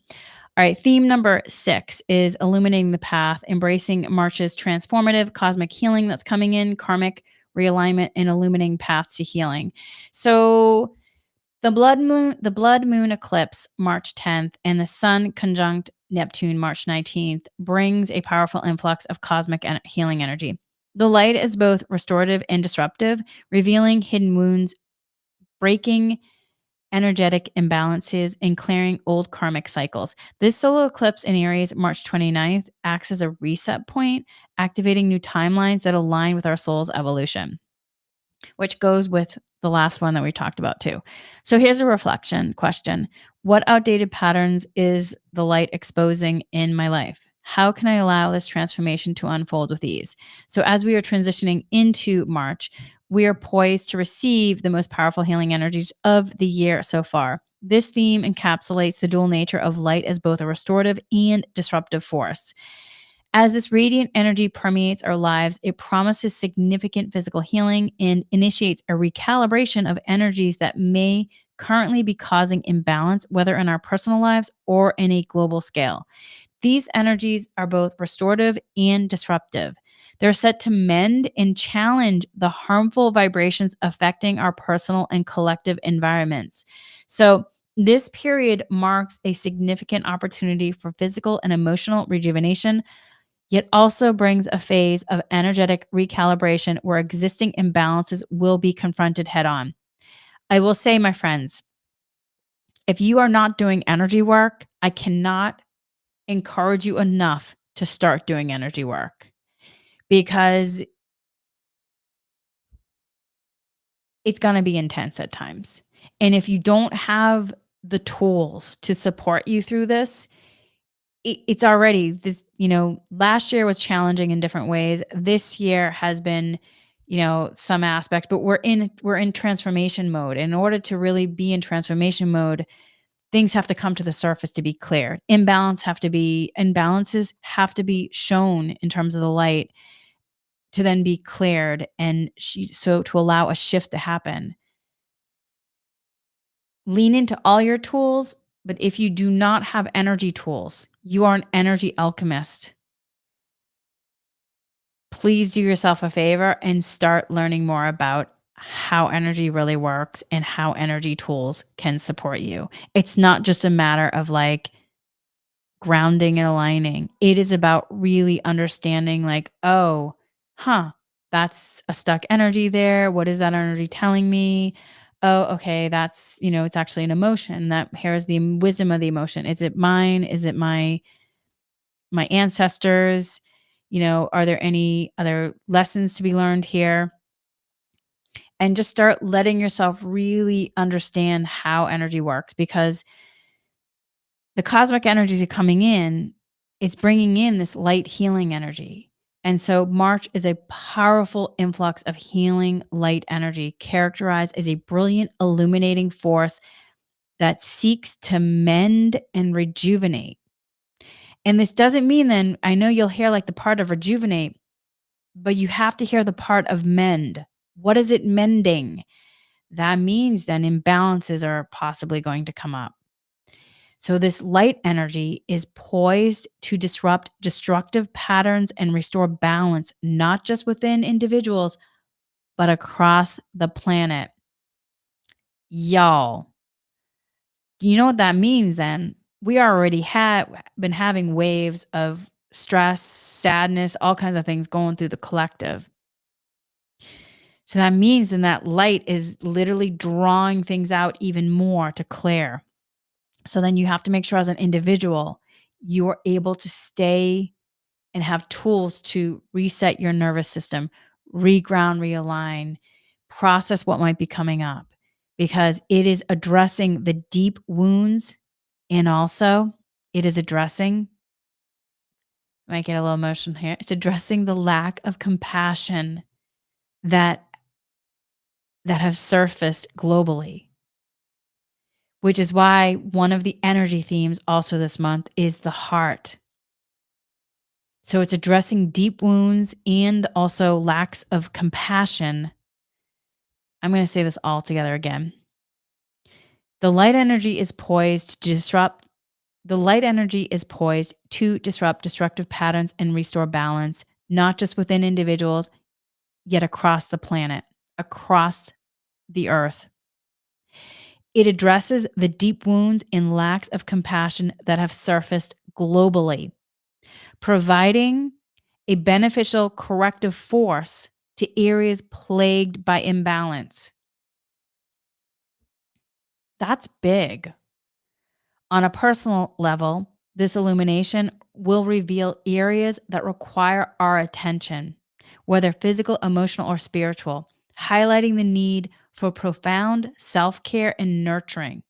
All right, theme number 6 is illuminating the path, embracing March's transformative cosmic healing that's coming in, karmic realignment, and illuminating paths to healing. So the blood moon eclipse March 10th and the sun conjunct Neptune March 19th brings a powerful influx of cosmic healing energy. The light is both restorative and disruptive, revealing hidden wounds breaking energetic imbalances and clearing old karmic cycles. This solar eclipse in Aries, March 29th, acts as a reset point, activating new timelines that align with our soul's evolution, which goes with the last one that we talked about too. So here's a reflection question. What outdated patterns is the light exposing in my life? How can I allow this transformation to unfold with ease? So as we are transitioning into March, we are poised to receive the most powerful healing energies of the year so far. This theme encapsulates the dual nature of light as both a restorative and disruptive force. As this radiant energy permeates our lives, it promises significant physical healing and initiates a recalibration of energies that may currently be causing imbalance, whether in our personal lives or in a global scale. These energies are both restorative and disruptive. They're set to mend and challenge the harmful vibrations affecting our personal and collective environments. So, this period marks a significant opportunity for physical and emotional rejuvenation, yet also brings a phase of energetic recalibration where existing imbalances will be confronted head on. I will say, my friends, if you are not doing energy work, I cannot encourage you enough to start doing energy work because it's going to be intense at times. And if you don't have the tools to support you through this, it's already this, last year was challenging in different ways. This year has been, some aspects, but we're in transformation mode. In order to really be in transformation mode, things have to come to the surface to be cleared. Imbalances have to be shown in terms of the light to then be cleared and so to allow a shift to happen. Lean into all your tools, but if you do not have energy tools, you are an energy alchemist. Please do yourself a favor and start learning more about how energy really works and how energy tools can support you. It's not just a matter of like grounding and aligning. It is about really understanding, like, oh, that's a stuck energy there. What is that energy telling me? Oh, okay, that's, it's actually an emotion. That here's the wisdom of the emotion. Is it mine? Is it my ancestors? Are there any other lessons to be learned here? And just start letting yourself really understand how energy works, because the cosmic energies are coming in, it's bringing in this light healing energy. And so March is a powerful influx of healing light energy, characterized as a brilliant, illuminating force that seeks to mend and rejuvenate. And this doesn't mean then, I know you'll hear like the part of rejuvenate, but you have to hear the part of mend. What is it mending? That means then imbalances are possibly going to come up. So, this light energy is poised to disrupt destructive patterns and restore balance, not just within individuals, but across the planet. Y'all, you know what that means then? We already have been having waves of stress, sadness, all kinds of things going through the collective. So that means then that light is literally drawing things out even more to clear. So then you have to make sure as an individual, you're able to stay and have tools to reset your nervous system, reground, realign, process what might be coming up, because it is addressing the deep wounds. And also, it is addressing, I might get a little emotional here, it's addressing the lack of compassion that have surfaced globally, which is why one of the energy themes also this month is the heart. So it's addressing deep wounds and also lacks of compassion. I'm going to say this all together again. The light energy is poised to disrupt. The light energy is poised to disrupt destructive patterns and restore balance, not just within individuals, yet across the planet, across the earth. It addresses the deep wounds and lacks of compassion that have surfaced globally, providing a beneficial corrective force to areas plagued by imbalance. That's big. On a personal level, this illumination will reveal areas that require our attention, whether physical, emotional, or spiritual, highlighting the need for profound self care and nurturing.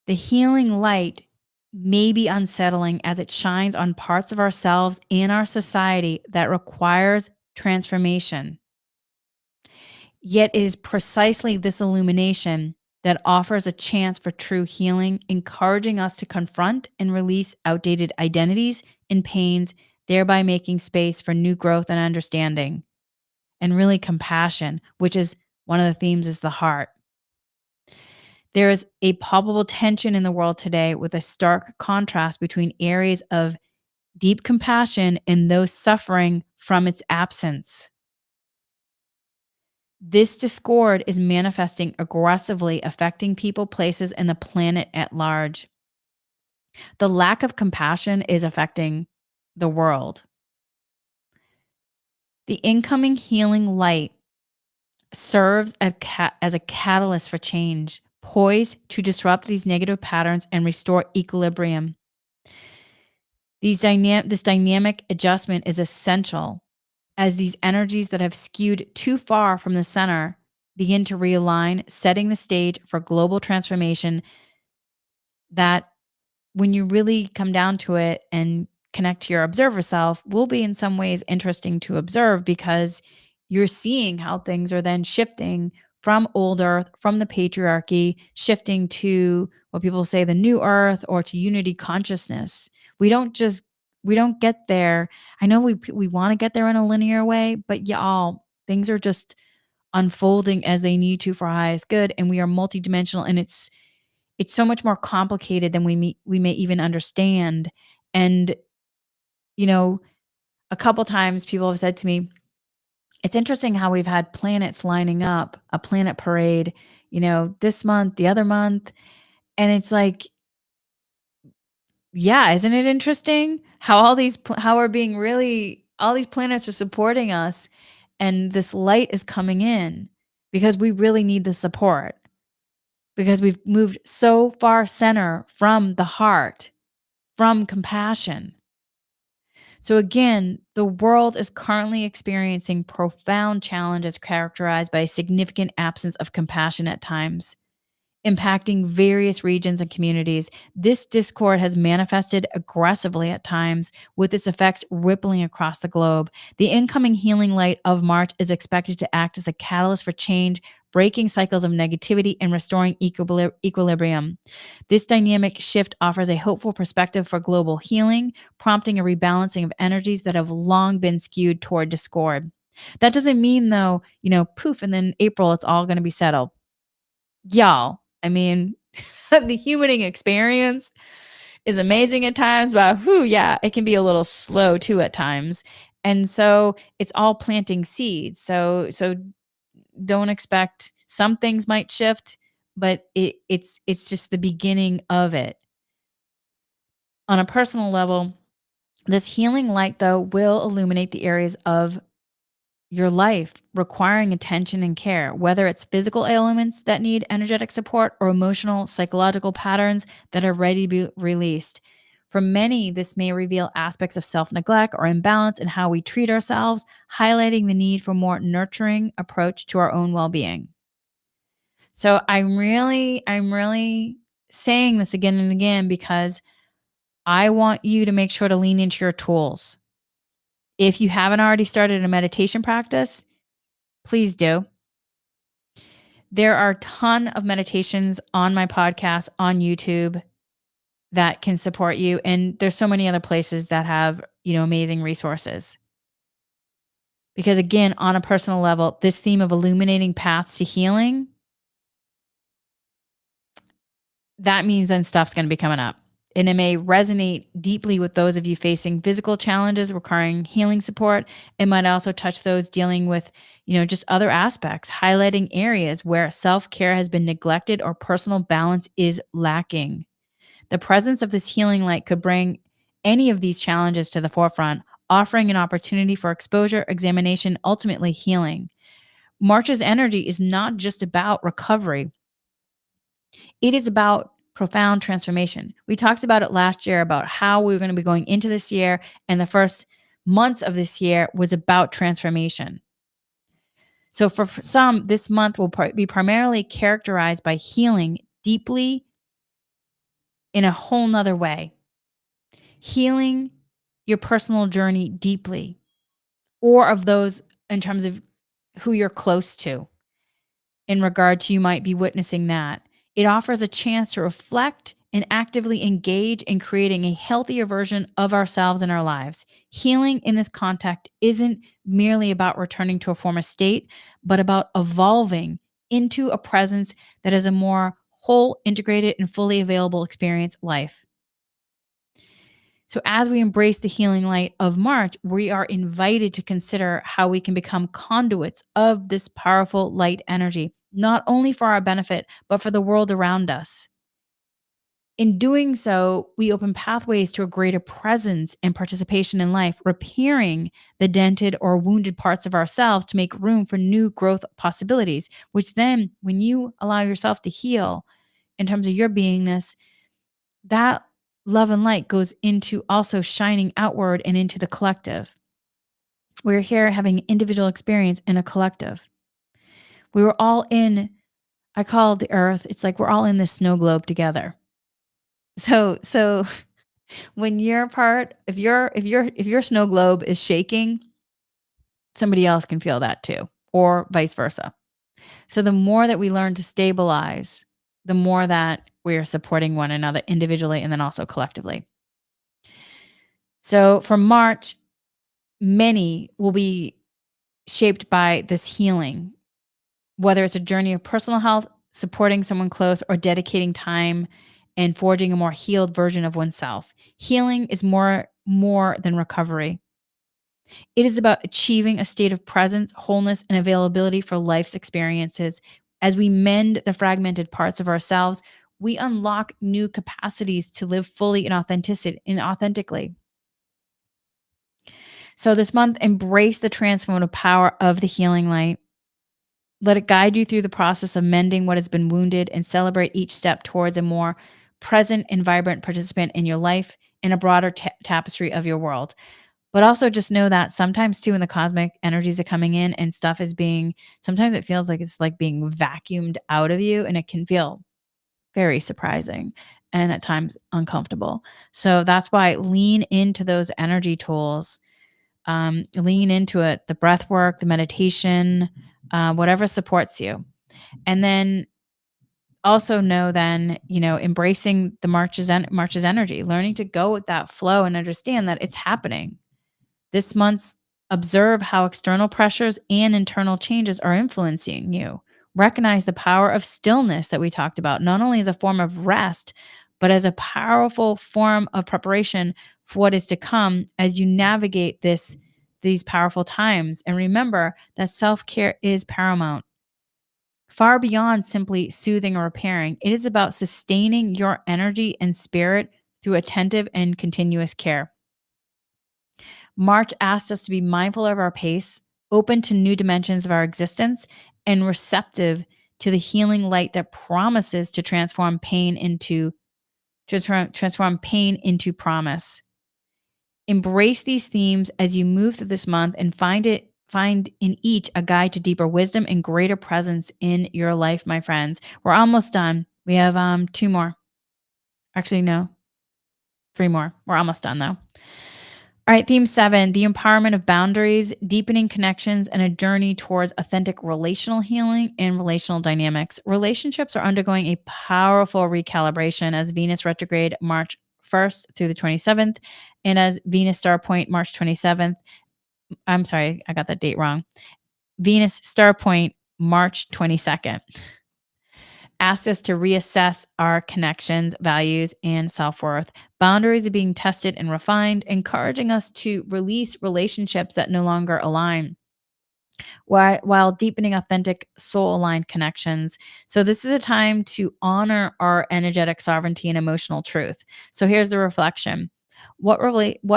The healing light may be unsettling as it shines on parts of ourselves and our society that requires transformation. Yet it is precisely this illumination that offers a chance for true healing, encouraging us to confront and release outdated identities and pains, thereby making space for new growth and understanding, and really compassion, which is one of the themes is the heart. There is a palpable tension in the world today with a stark contrast between areas of deep compassion and those suffering from its absence. This discord is manifesting aggressively, affecting people, places, and the planet at large. The lack of compassion is affecting the world. The incoming healing light serves as a catalyst for change, poised to disrupt these negative patterns and restore equilibrium. This dynamic adjustment is essential as these energies that have skewed too far from the center begin to realign, setting the stage for global transformation that, when you really come down to it and connect to your observer self, will be in some ways interesting to observe because you're seeing how things are then shifting from old earth, from the patriarchy, shifting to what people say the new earth or to unity consciousness. We don't just we don't get there. I know we want to get there in a linear way, but y'all, things are just unfolding as they need to for our highest good, and we are multidimensional, and it's so much more complicated than we may even understand. And, you know, a couple times people have said to me, "It's interesting how we've had planets lining up, a planet parade, this month, the other month." And it's like, yeah, isn't it interesting how how we're being really all these planets are supporting us and this light is coming in because we really need the support because we've moved so far center from the heart, from compassion. So, again, the world is currently experiencing profound challenges characterized by a significant absence of compassion at times, impacting various regions and communities. This discord has manifested aggressively at times, with its effects rippling across the globe. The incoming healing light of March is expected to act as a catalyst for change, breaking cycles of negativity and restoring equilibrium. This dynamic shift offers a hopeful perspective for global healing, prompting a rebalancing of energies that have long been skewed toward discord. That doesn't mean, though, poof, and then April, it's all going to be settled. Y'all, I mean, the humaning experience is amazing at times, but whew, yeah, it can be a little slow too at times. And so it's all planting seeds. So don't expect some things might shift, but it's just the beginning of it. On a personal level, this healing light though will illuminate the areas of your life requiring attention and care, whether it's physical ailments that need energetic support or emotional, psychological patterns that are ready to be released. For many, this may reveal aspects of self neglect or imbalance in how we treat ourselves, highlighting the need for more nurturing approach to our own well being. So I'm really saying this again and again because I want you to make sure to lean into your tools. If you haven't already started a meditation practice, please do. There are a ton of meditations on my podcast on YouTube that can support you. And there's so many other places that have, amazing resources. Because again, on a personal level, this theme of illuminating paths to healing, that means then stuff's going to be coming up. And it may resonate deeply with those of you facing physical challenges requiring healing support. It might also touch those dealing with, just other aspects, highlighting areas where self care has been neglected or personal balance is lacking. The presence of this healing light could bring any of these challenges to the forefront, offering an opportunity for exposure, examination, ultimately healing. March's energy is not just about recovery. It is about profound transformation. We talked about it last year about how we were going to be going into this year, and the first months of this year was about transformation. So for some, this month will be primarily characterized by healing deeply in a whole nother way, healing your personal journey deeply, or of those in terms of who you're close to in regard to you might be witnessing that. It offers a chance to reflect and actively engage in creating a healthier version of ourselves and our lives. Healing in this context isn't merely about returning to a former state, but about evolving into a presence that is a more whole, integrated, and fully available experience life. So, as we embrace the healing light of March, we are invited to consider how we can become conduits of this powerful light energy, not only for our benefit, but for the world around us. In doing so, we open pathways to a greater presence and participation in life, repairing the dented or wounded parts of ourselves to make room for new growth possibilities, which then, when you allow yourself to heal in terms of your beingness, that love and light goes into also shining outward and into the collective. We're here having individual experience in a collective. We were all in, I call the earth, it's like we're all in this snow globe together. So when you're part, if your snow globe is shaking, somebody else can feel that too, or vice versa. So the more that we learn to stabilize, the more that we are supporting one another individually and then also collectively. So for March, many will be shaped by this healing, whether it's a journey of personal health, supporting someone close, or dedicating time and forging a more healed version of oneself. Healing is more than recovery. It is about achieving a state of presence, wholeness, and availability for life's experiences. As we mend the fragmented parts of ourselves, we unlock new capacities to live fully and authentically. So this month, embrace the transformative power of the healing light. Let it guide you through the process of mending what has been wounded and celebrate each step towards a more present and vibrant participant in your life and a broader tapestry of your world. But also just know that sometimes too, when the cosmic energies are coming in and stuff is being, sometimes it feels like it's like being vacuumed out of you, and it can feel very surprising and at times uncomfortable. So that's why lean into those energy tools, lean into it, the breath work, the meditation, whatever supports you. And then also know then, embracing the March's energy, learning to go with that flow and understand that it's happening. This month's observe how external pressures and internal changes are influencing you. Recognize the power of stillness that we talked about, not only as a form of rest, but as a powerful form of preparation for what is to come as you navigate these powerful times. And remember that self-care is paramount. Far beyond simply soothing or repairing, it is about sustaining your energy and spirit through attentive and continuous care. March asks us to be mindful of our pace, open to new dimensions of our existence, and receptive to the healing light that promises to transform pain into promise. Embrace these themes as you move through this month and find in each a guide to deeper wisdom and greater presence in your life, my friends. We're almost done. We have two more. Actually, no, three more. We're almost done though. All right, theme 7, the empowerment of boundaries, deepening connections, and a journey towards authentic relational healing and relational dynamics. Relationships are undergoing a powerful recalibration as Venus retrograde March 1st through the 27th, and as Venus star point March 27th. I'm sorry, I got that date wrong. Venus star point March 22nd. Asks us to reassess our connections, values, and self worth. Boundaries are being tested and refined, encouraging us to release relationships that no longer align while deepening authentic soul aligned connections. So, this is a time to honor our energetic sovereignty and emotional truth. So, here's the reflection. What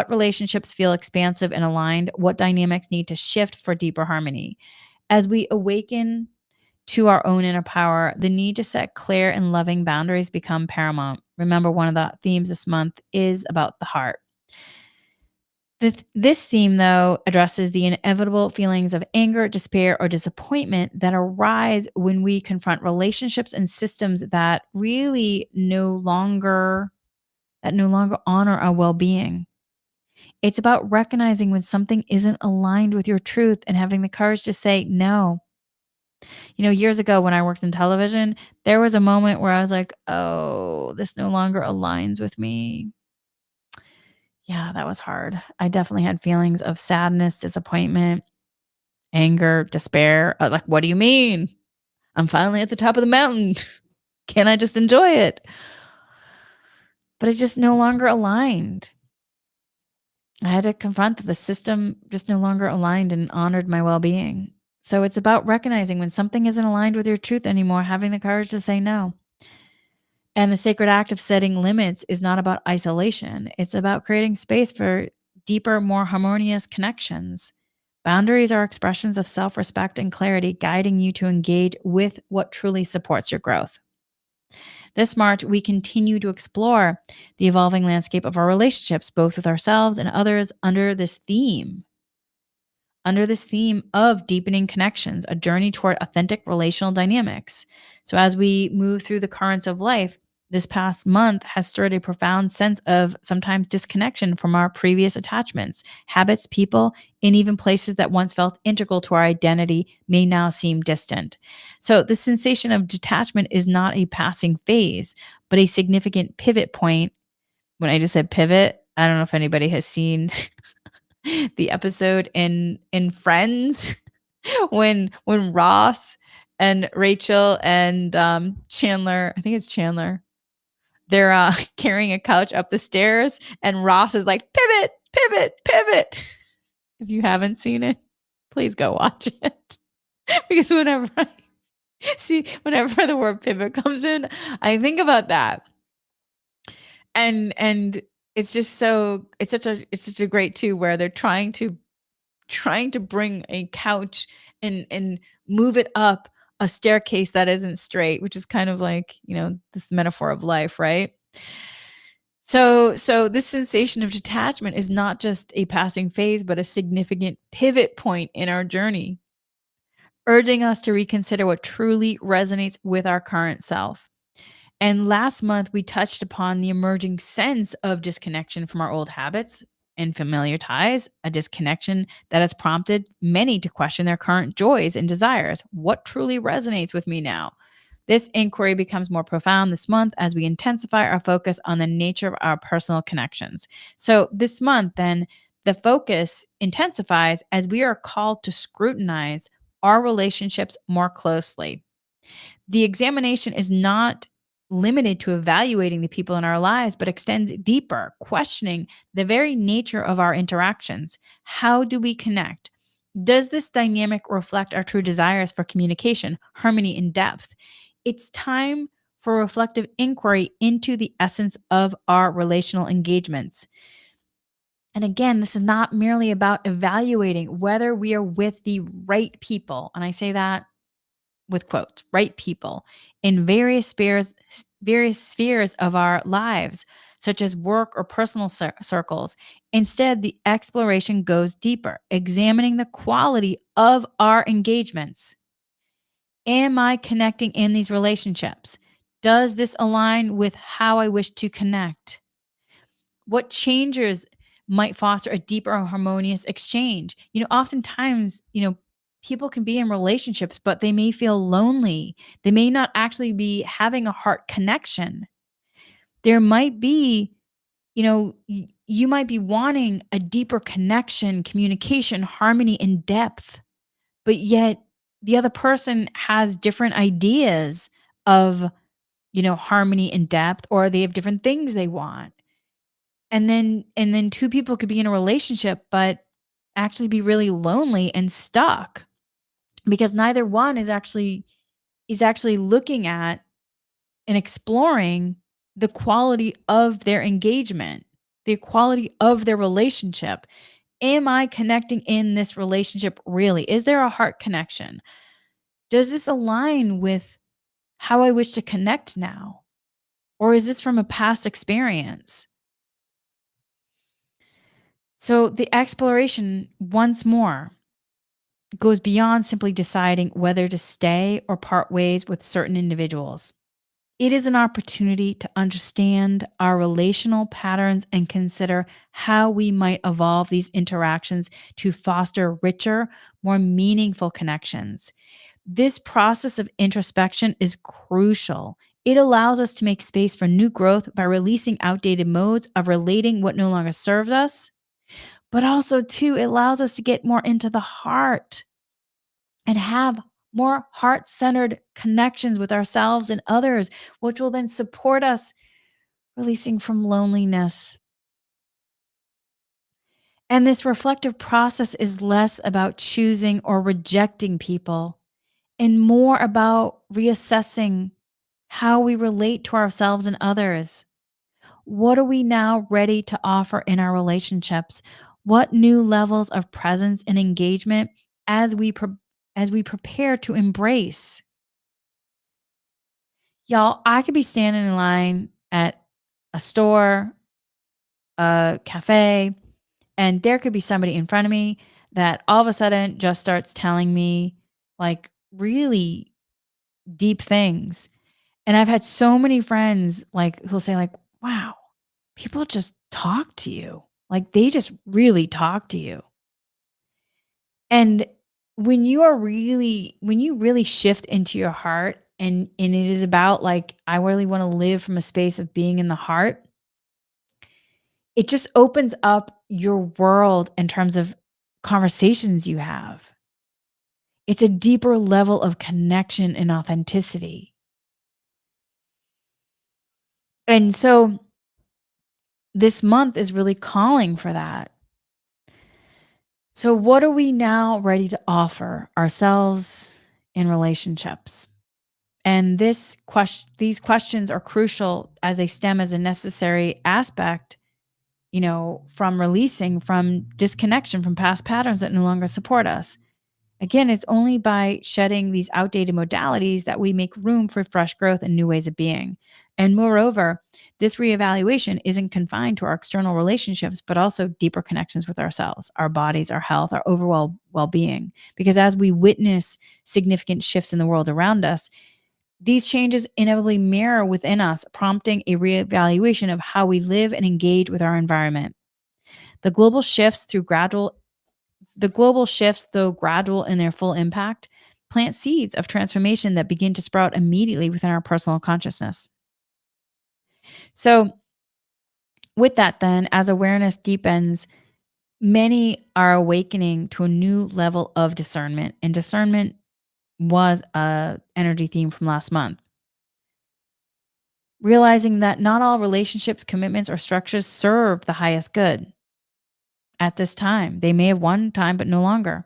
relationships feel expansive and aligned? What dynamics need to shift for deeper harmony? As we awaken to our own inner power, the need to set clear and loving boundaries become paramount. Remember, one of the themes this month is about the heart. This theme, though, addresses the inevitable feelings of anger, despair, or disappointment that arise when we confront relationships and systems that really no longer honor our well-being. It's about recognizing when something isn't aligned with your truth and having the courage to say no. Years ago when I worked in television, there was a moment where I was like, "Oh, this no longer aligns with me." Yeah, that was hard. I definitely had feelings of sadness, disappointment, anger, despair. Like, "What do you mean? I'm finally at the top of the mountain. Can I just enjoy it?" But it just no longer aligned. I had to confront that the system just no longer aligned and honored my well-being. So it's about recognizing when something isn't aligned with your truth anymore, having the courage to say no. And the sacred act of setting limits is not about isolation. It's about creating space for deeper, more harmonious connections. Boundaries are expressions of self respect and clarity, guiding you to engage with what truly supports your growth. This March, we continue to explore the evolving landscape of our relationships, both with ourselves and others, under this theme of deepening connections, a journey toward authentic relational dynamics. So, as we move through the currents of life, this past month has stirred a profound sense of sometimes disconnection from our previous attachments, habits, people, and even places that once felt integral to our identity may now seem distant. So, the sensation of detachment is not a passing phase, but a significant pivot point. When I just said pivot, I don't know if anybody has seen the episode in Friends when Ross and Rachel and Chandler, I think it's Chandler, they're carrying a couch up the stairs and Ross is like, pivot, pivot, pivot. If you haven't seen it, please go watch it. Because whenever the word pivot comes in, I think about that. And it's such a great too, where they're trying to bring a couch and move it up a staircase that isn't straight, which is kind of like, this metaphor of life, right? So this sensation of detachment is not just a passing phase, but a significant pivot point in our journey, urging us to reconsider what truly resonates with our current self. And last month, we touched upon the emerging sense of disconnection from our old habits and familiar ties, a disconnection that has prompted many to question their current joys and desires. What truly resonates with me now? This inquiry becomes more profound this month as we intensify our focus on the nature of our personal connections. So, this month, then, the focus intensifies as we are called to scrutinize our relationships more closely. The examination is not limited to evaluating the people in our lives, but extends deeper, questioning the very nature of our interactions. How do we connect? Does this dynamic reflect our true desires for communication, harmony, and depth? It's time for reflective inquiry into the essence of our relational engagements. And again, this is not merely about evaluating whether we are with the right people. And I say that with quotes, right people in various spheres of our lives, such as work or personal circles. Instead, the exploration goes deeper, examining the quality of our engagements. Am I connecting in these relationships? Does this align with how I wish to connect? What changes might foster a deeper harmonious exchange? Oftentimes, people can be in relationships, but they may feel lonely. They may not actually be having a heart connection. There might be, you might be wanting a deeper connection, communication, harmony, and depth, but yet the other person has different ideas of, harmony and depth, or they have different things they want. And then two people could be in a relationship, but actually be really lonely and stuck because neither one is actually looking at and exploring the quality of their engagement, the quality of their relationship. Am I connecting in this relationship really? Is there a heart connection? Does this align with how I wish to connect now? Or is this from a past experience? So the exploration, once more, goes beyond simply deciding whether to stay or part ways with certain individuals. It is an opportunity to understand our relational patterns and consider how we might evolve these interactions to foster richer, more meaningful connections. This process of introspection is crucial. It allows us to make space for new growth by releasing outdated modes of relating what no longer serves us, but also, too, it allows us to get more into the heart and have more heart centered connections with ourselves and others, which will then support us releasing from loneliness. And this reflective process is less about choosing or rejecting people and more about reassessing how we relate to ourselves and others. What are we now ready to offer in our relationships? What new levels of presence and engagement as we prepare to embrace? Y'all, I could be standing in line at a store, a cafe, and there could be somebody in front of me that all of a sudden just starts telling me like really deep things. And I've had so many friends like who'll say like, "Wow, people just talk to you. Like they just really talk to you." And when you really shift into your heart and it is about like I really want to live from a space of being in the heart, it just opens up your world in terms of conversations you have. It's a deeper level of connection and authenticity. And so this month is really calling for that. So, what are we now ready to offer ourselves in relationships? And these questions are crucial as they stem as a necessary aspect, from releasing from disconnection from past patterns that no longer support us. Again, it's only by shedding these outdated modalities that we make room for fresh growth and new ways of being. And moreover, this reevaluation isn't confined to our external relationships, but also deeper connections with ourselves, our bodies, our health, our overall well being. Because as we witness significant shifts in the world around us, these changes inevitably mirror within us, prompting a reevaluation of how we live and engage with our environment. The global shifts through gradual the global shifts, though gradual in their full impact, plant seeds of transformation that begin to sprout immediately within our personal consciousness. So, with that, then, as awareness deepens, many are awakening to a new level of discernment. And discernment was a energy theme from last month. Realizing that not all relationships, commitments, or structures serve the highest good at this time. They may have one time, but no longer.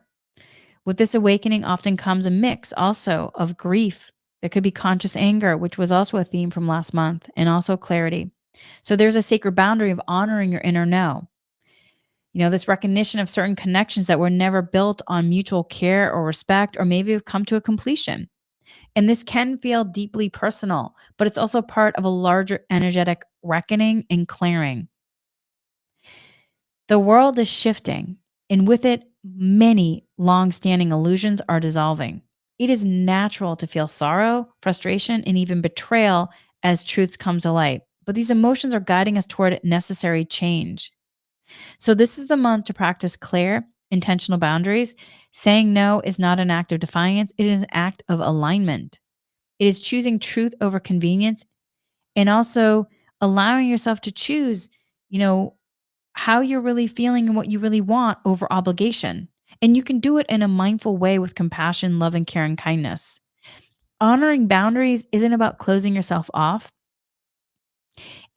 With this awakening often comes a mix also of grief. There could be conscious anger, which was also a theme from last month, and also clarity. So there's a sacred boundary of honoring your inner no. This recognition of certain connections that were never built on mutual care or respect, or maybe have come to a completion. And this can feel deeply personal, but it's also part of a larger energetic reckoning and clearing. The world is shifting, and with it, many long-standing illusions are dissolving. It is natural to feel sorrow, frustration, and even betrayal as truths come to light. But these emotions are guiding us toward necessary change. So, this is the month to practice clear, intentional boundaries. Saying no is not an act of defiance, it is an act of alignment. It is choosing truth over convenience and also allowing yourself to choose, you know, how you're really feeling and what you really want over obligation. And you can do it in a mindful way with compassion, love, and care and kindness. Honoring boundaries isn't about closing yourself off.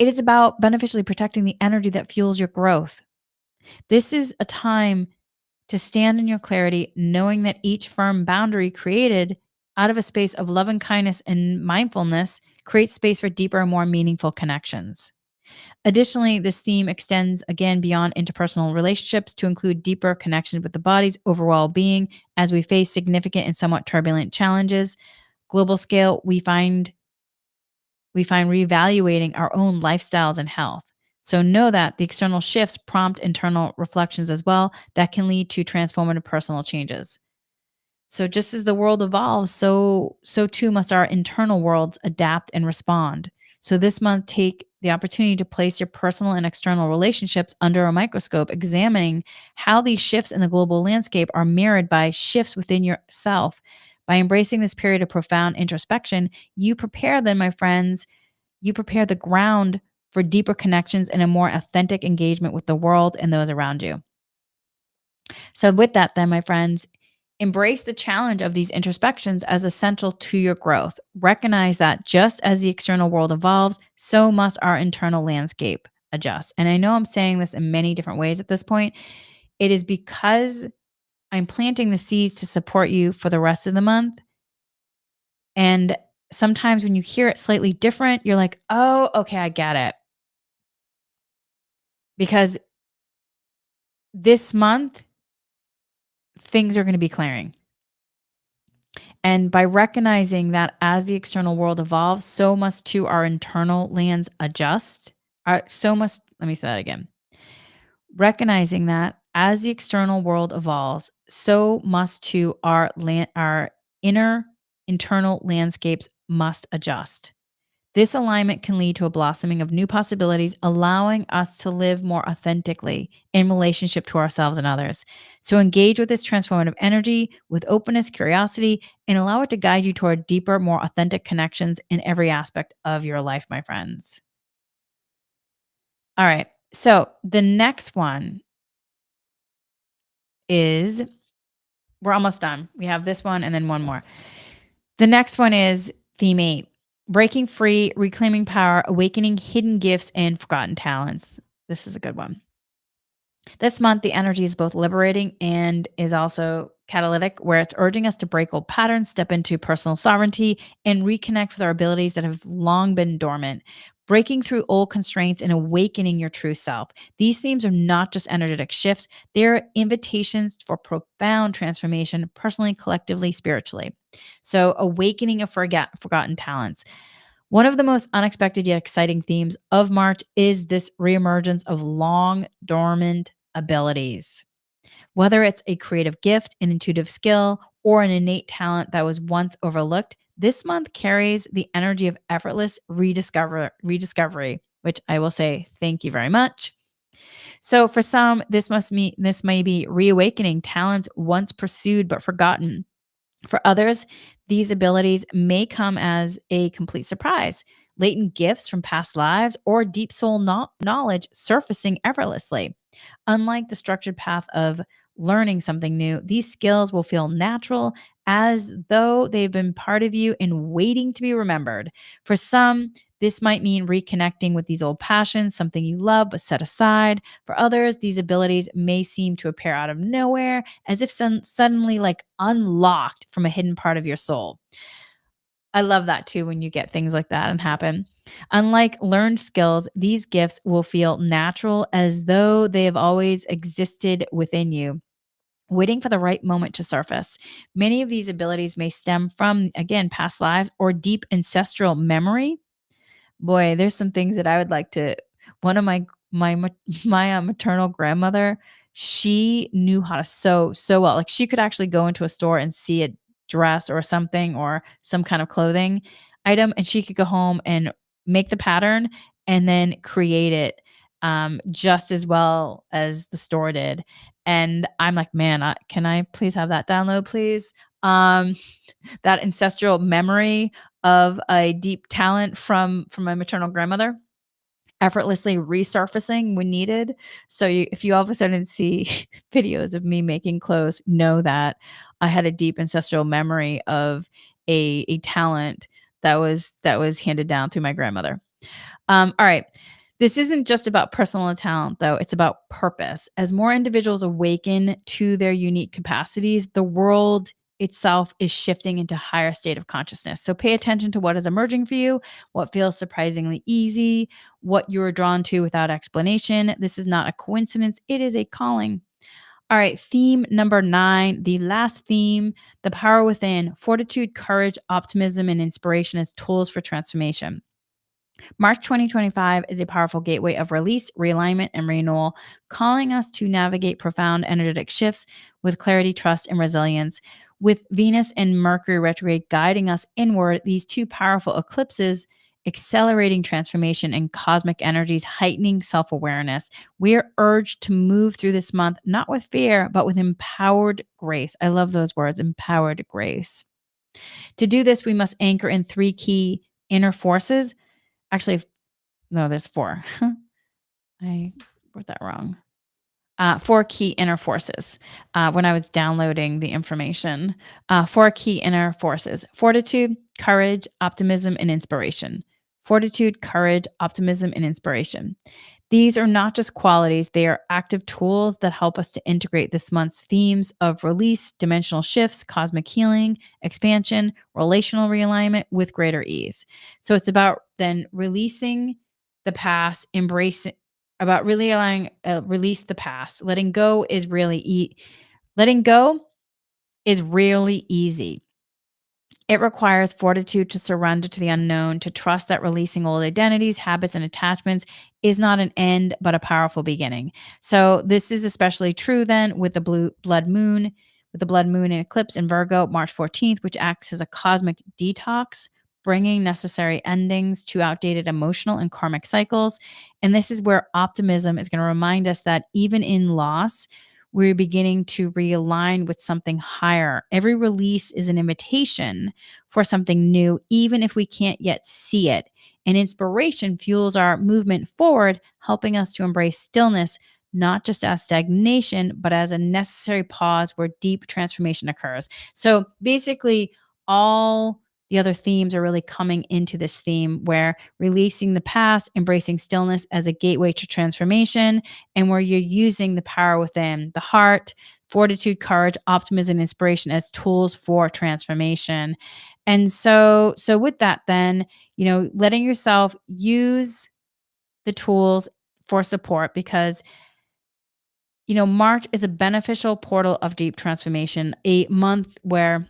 It is about beneficially protecting the energy that fuels your growth. This is a time to stand in your clarity, knowing that each firm boundary created out of a space of love and kindness and mindfulness creates space for deeper and more meaningful connections. Additionally, this theme extends again beyond interpersonal relationships to include deeper connections with the body's overall being as we face significant and somewhat turbulent challenges. Global scale, we find reevaluating our own lifestyles and health. So know that the external shifts prompt internal reflections as well that can lead to transformative personal changes. So just as the world evolves, so too must our internal worlds adapt and respond. So this month take the opportunity to place your personal and external relationships under a microscope, examining how these shifts in the global landscape are mirrored by shifts within yourself. By embracing this period of profound introspection, you prepare then, my friends, you prepare the ground for deeper connections and a more authentic engagement with the world and those around you. So, with that, then, my friends, embrace the challenge of these introspections as essential to your growth. Recognize that just as the external world evolves, so must our internal landscape adjust. And I know I'm saying this in many different ways at this point. It is because I'm planting the seeds to support you for the rest of the month. And sometimes when you hear it slightly different, you're like, oh, okay, I get it. Because this month, things are going to be clearing. And by recognizing that as the external world evolves, so must too our internal lands adjust. Let me say that again. Recognizing that as the external world evolves, so must too our inner internal landscapes must adjust. This alignment can lead to a blossoming of new possibilities, allowing us to live more authentically in relationship to ourselves and others. So engage with this transformative energy with openness, curiosity, and allow it to guide you toward deeper, more authentic connections in every aspect of your life, my friends. All right. So the next one is we're almost done. We have this one and then one more. The next one is theme 8, breaking free, reclaiming power, awakening hidden gifts and forgotten talents. This is a good one. This month, the energy is both liberating and is also catalytic, where it's urging us to break old patterns, step into personal sovereignty, and reconnect with our abilities that have long been dormant. Breaking through old constraints and awakening your true self. These themes are not just energetic shifts, they're invitations for profound transformation, personally, collectively, spiritually. So, awakening of forgotten talents. One of the most unexpected yet exciting themes of March is this reemergence of long dormant abilities. Whether it's a creative gift, an intuitive skill, or an innate talent that was once overlooked, this month carries the energy of effortless rediscovery, which I will say thank you very much. So for some, this may be reawakening talents once pursued but forgotten. For others, these abilities may come as a complete surprise, latent gifts from past lives or deep soul knowledge surfacing effortlessly. Unlike the structured path of learning something new, these skills will feel natural as though they've been part of you and waiting to be remembered. For some, this might mean reconnecting with these old passions, something you love but set aside. For others, these abilities may seem to appear out of nowhere, as if suddenly like unlocked from a hidden part of your soul. I love that too when you get things like that and happen. Unlike learned skills, these gifts will feel natural as though they have always existed within you, waiting for the right moment to surface. Many of these abilities may stem from, again, past lives or deep ancestral memory. Boy, there's some things that I would like to one of my maternal grandmother, she knew how to sew so well. Like, she could actually go into a store and see a dress or something or some kind of clothing item, and she could go home and make the pattern and then create it, just as well as the store did. And I'm like, "Man, can I please have that download, please?" Um, that ancestral memory of a deep talent from my maternal grandmother effortlessly resurfacing when needed. So if you all of a sudden see videos of me making clothes, know that I had a deep ancestral memory of a talent that was handed down through my grandmother. All right. This isn't just about personal talent, though. It's about purpose. As more individuals awaken to their unique capacities, the world itself is shifting into higher state of consciousness. So pay attention to what is emerging for you, what feels surprisingly easy, what you're drawn to without explanation. This is not a coincidence, it is a calling. All right, theme number 9, the last theme, the power within, fortitude, courage, optimism, and inspiration as tools for transformation. March 2025 is a powerful gateway of release, realignment, and renewal, calling us to navigate profound energetic shifts with clarity, trust, and resilience. With Venus and Mercury retrograde guiding us inward, these two powerful eclipses accelerating transformation and cosmic energies heightening self-awareness. We are urged to move through this month not with fear, but with empowered grace. I love those words, empowered grace. To do this, we must anchor in 3 key inner forces. Actually, no, there's 4. I wrote that wrong. 4 key inner forces when I was downloading the information. 4 key inner forces: fortitude, courage, optimism, and inspiration. Fortitude, courage, optimism, and inspiration. These are not just qualities, they are active tools that help us to integrate this month's themes of release, dimensional shifts, cosmic healing, expansion, relational realignment with greater ease. So it's about then releasing the past, embracing, about really allowing release the past. Letting go is really easy. It requires fortitude to surrender to the unknown, to trust that releasing old identities, habits, and attachments is not an end, but a powerful beginning. So, this is especially true then with the blood moon and eclipse in Virgo, March 14th, which acts as a cosmic detox, bringing necessary endings to outdated emotional and karmic cycles. And this is where optimism is going to remind us that even in loss, we're beginning to realign with something higher. Every release is an invitation for something new, even if we can't yet see it. And inspiration fuels our movement forward, helping us to embrace stillness, not just as stagnation, but as a necessary pause where deep transformation occurs. So basically, all the other themes are really coming into this theme where releasing the past, embracing stillness as a gateway to transformation, and where you're using the power within the heart, fortitude, courage, optimism, and inspiration as tools for transformation. And so with that, then, letting yourself use the tools for support because, March is a beneficial portal of deep transformation, a month where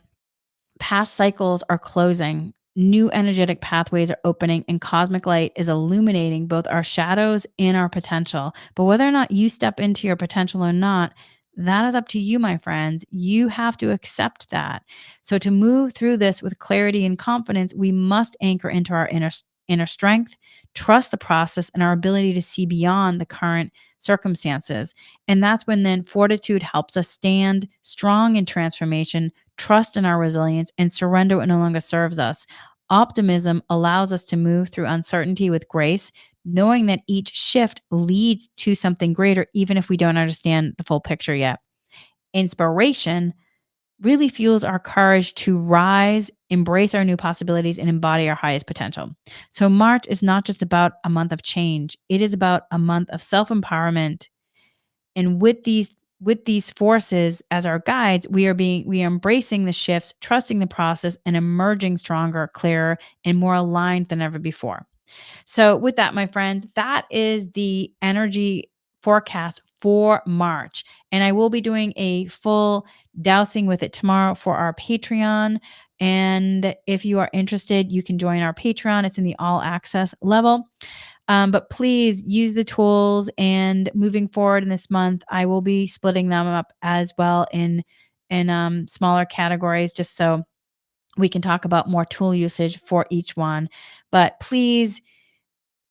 past cycles are closing, new energetic pathways are opening, and cosmic light is illuminating both our shadows and our potential. But whether or not you step into your potential or not, that is up to you, my friends. You have to accept that. So, to move through this with clarity and confidence, we must anchor into our inner strength, trust the process, and our ability to see beyond the current circumstances. And that's when then fortitude helps us stand strong in transformation, trust in our resilience, and surrender what no longer serves us. Optimism allows us to move through uncertainty with grace, knowing that each shift leads to something greater, even if we don't understand the full picture yet. Inspiration really fuels our courage to rise, embrace our new possibilities, and embody our highest potential. So, March is not just about a month of change, it is about a month of self empowerment. And with these forces as our guides, we are embracing the shifts, trusting the process, and emerging stronger, clearer, and more aligned than ever before. So, with that, my friends, that is the energy forecast for March. And I will be doing a full dousing with it tomorrow for our Patreon. And if you are interested, you can join our Patreon. It's in the all access level. But please use the tools. And moving forward in this month, I will be splitting them up as well in smaller categories, just so we can talk about more tool usage for each one. But please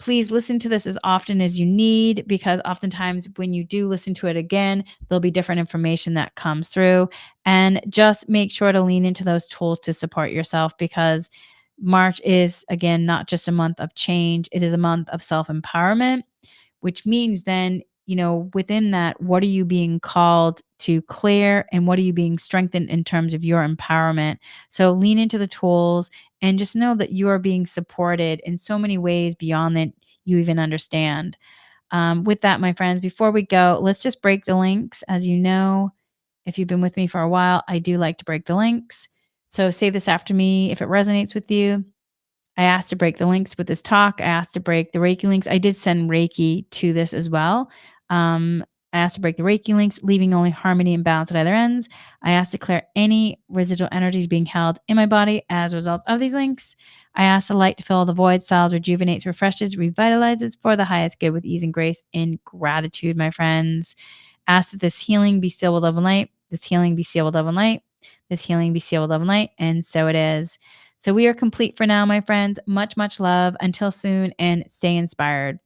listen to this as often as you need, because oftentimes when you do listen to it again, there'll be different information that comes through. And just make sure to lean into those tools to support yourself, because March is, again, not just a month of change, it is a month of self empowerment, which means then, within that, what are you being called to clear and what are you being strengthened in terms of your empowerment? So lean into the tools and just know that you are being supported in so many ways beyond that you even understand. With that, my friends, before we go, let's just break the links. As you know, If you've been with me for a while, I do like to break the links. So say this after me if it resonates with you. I asked to break the links with this talk. I asked to break the Reiki links. I did send Reiki to this as well. I asked to break the Reiki links, leaving only harmony and balance at either ends. I asked to clear any residual energies being held in my body as a result of these links. I asked the light to fill the void, styles, rejuvenates, refreshes, revitalizes for the highest good with ease and grace in gratitude, my friends. Ask that this healing be sealed with love and light. This healing be sealed with love and light. This healing be sealed with love and light. And so it is. So we are complete for now, my friends. Much, much love. Until soon, and stay inspired.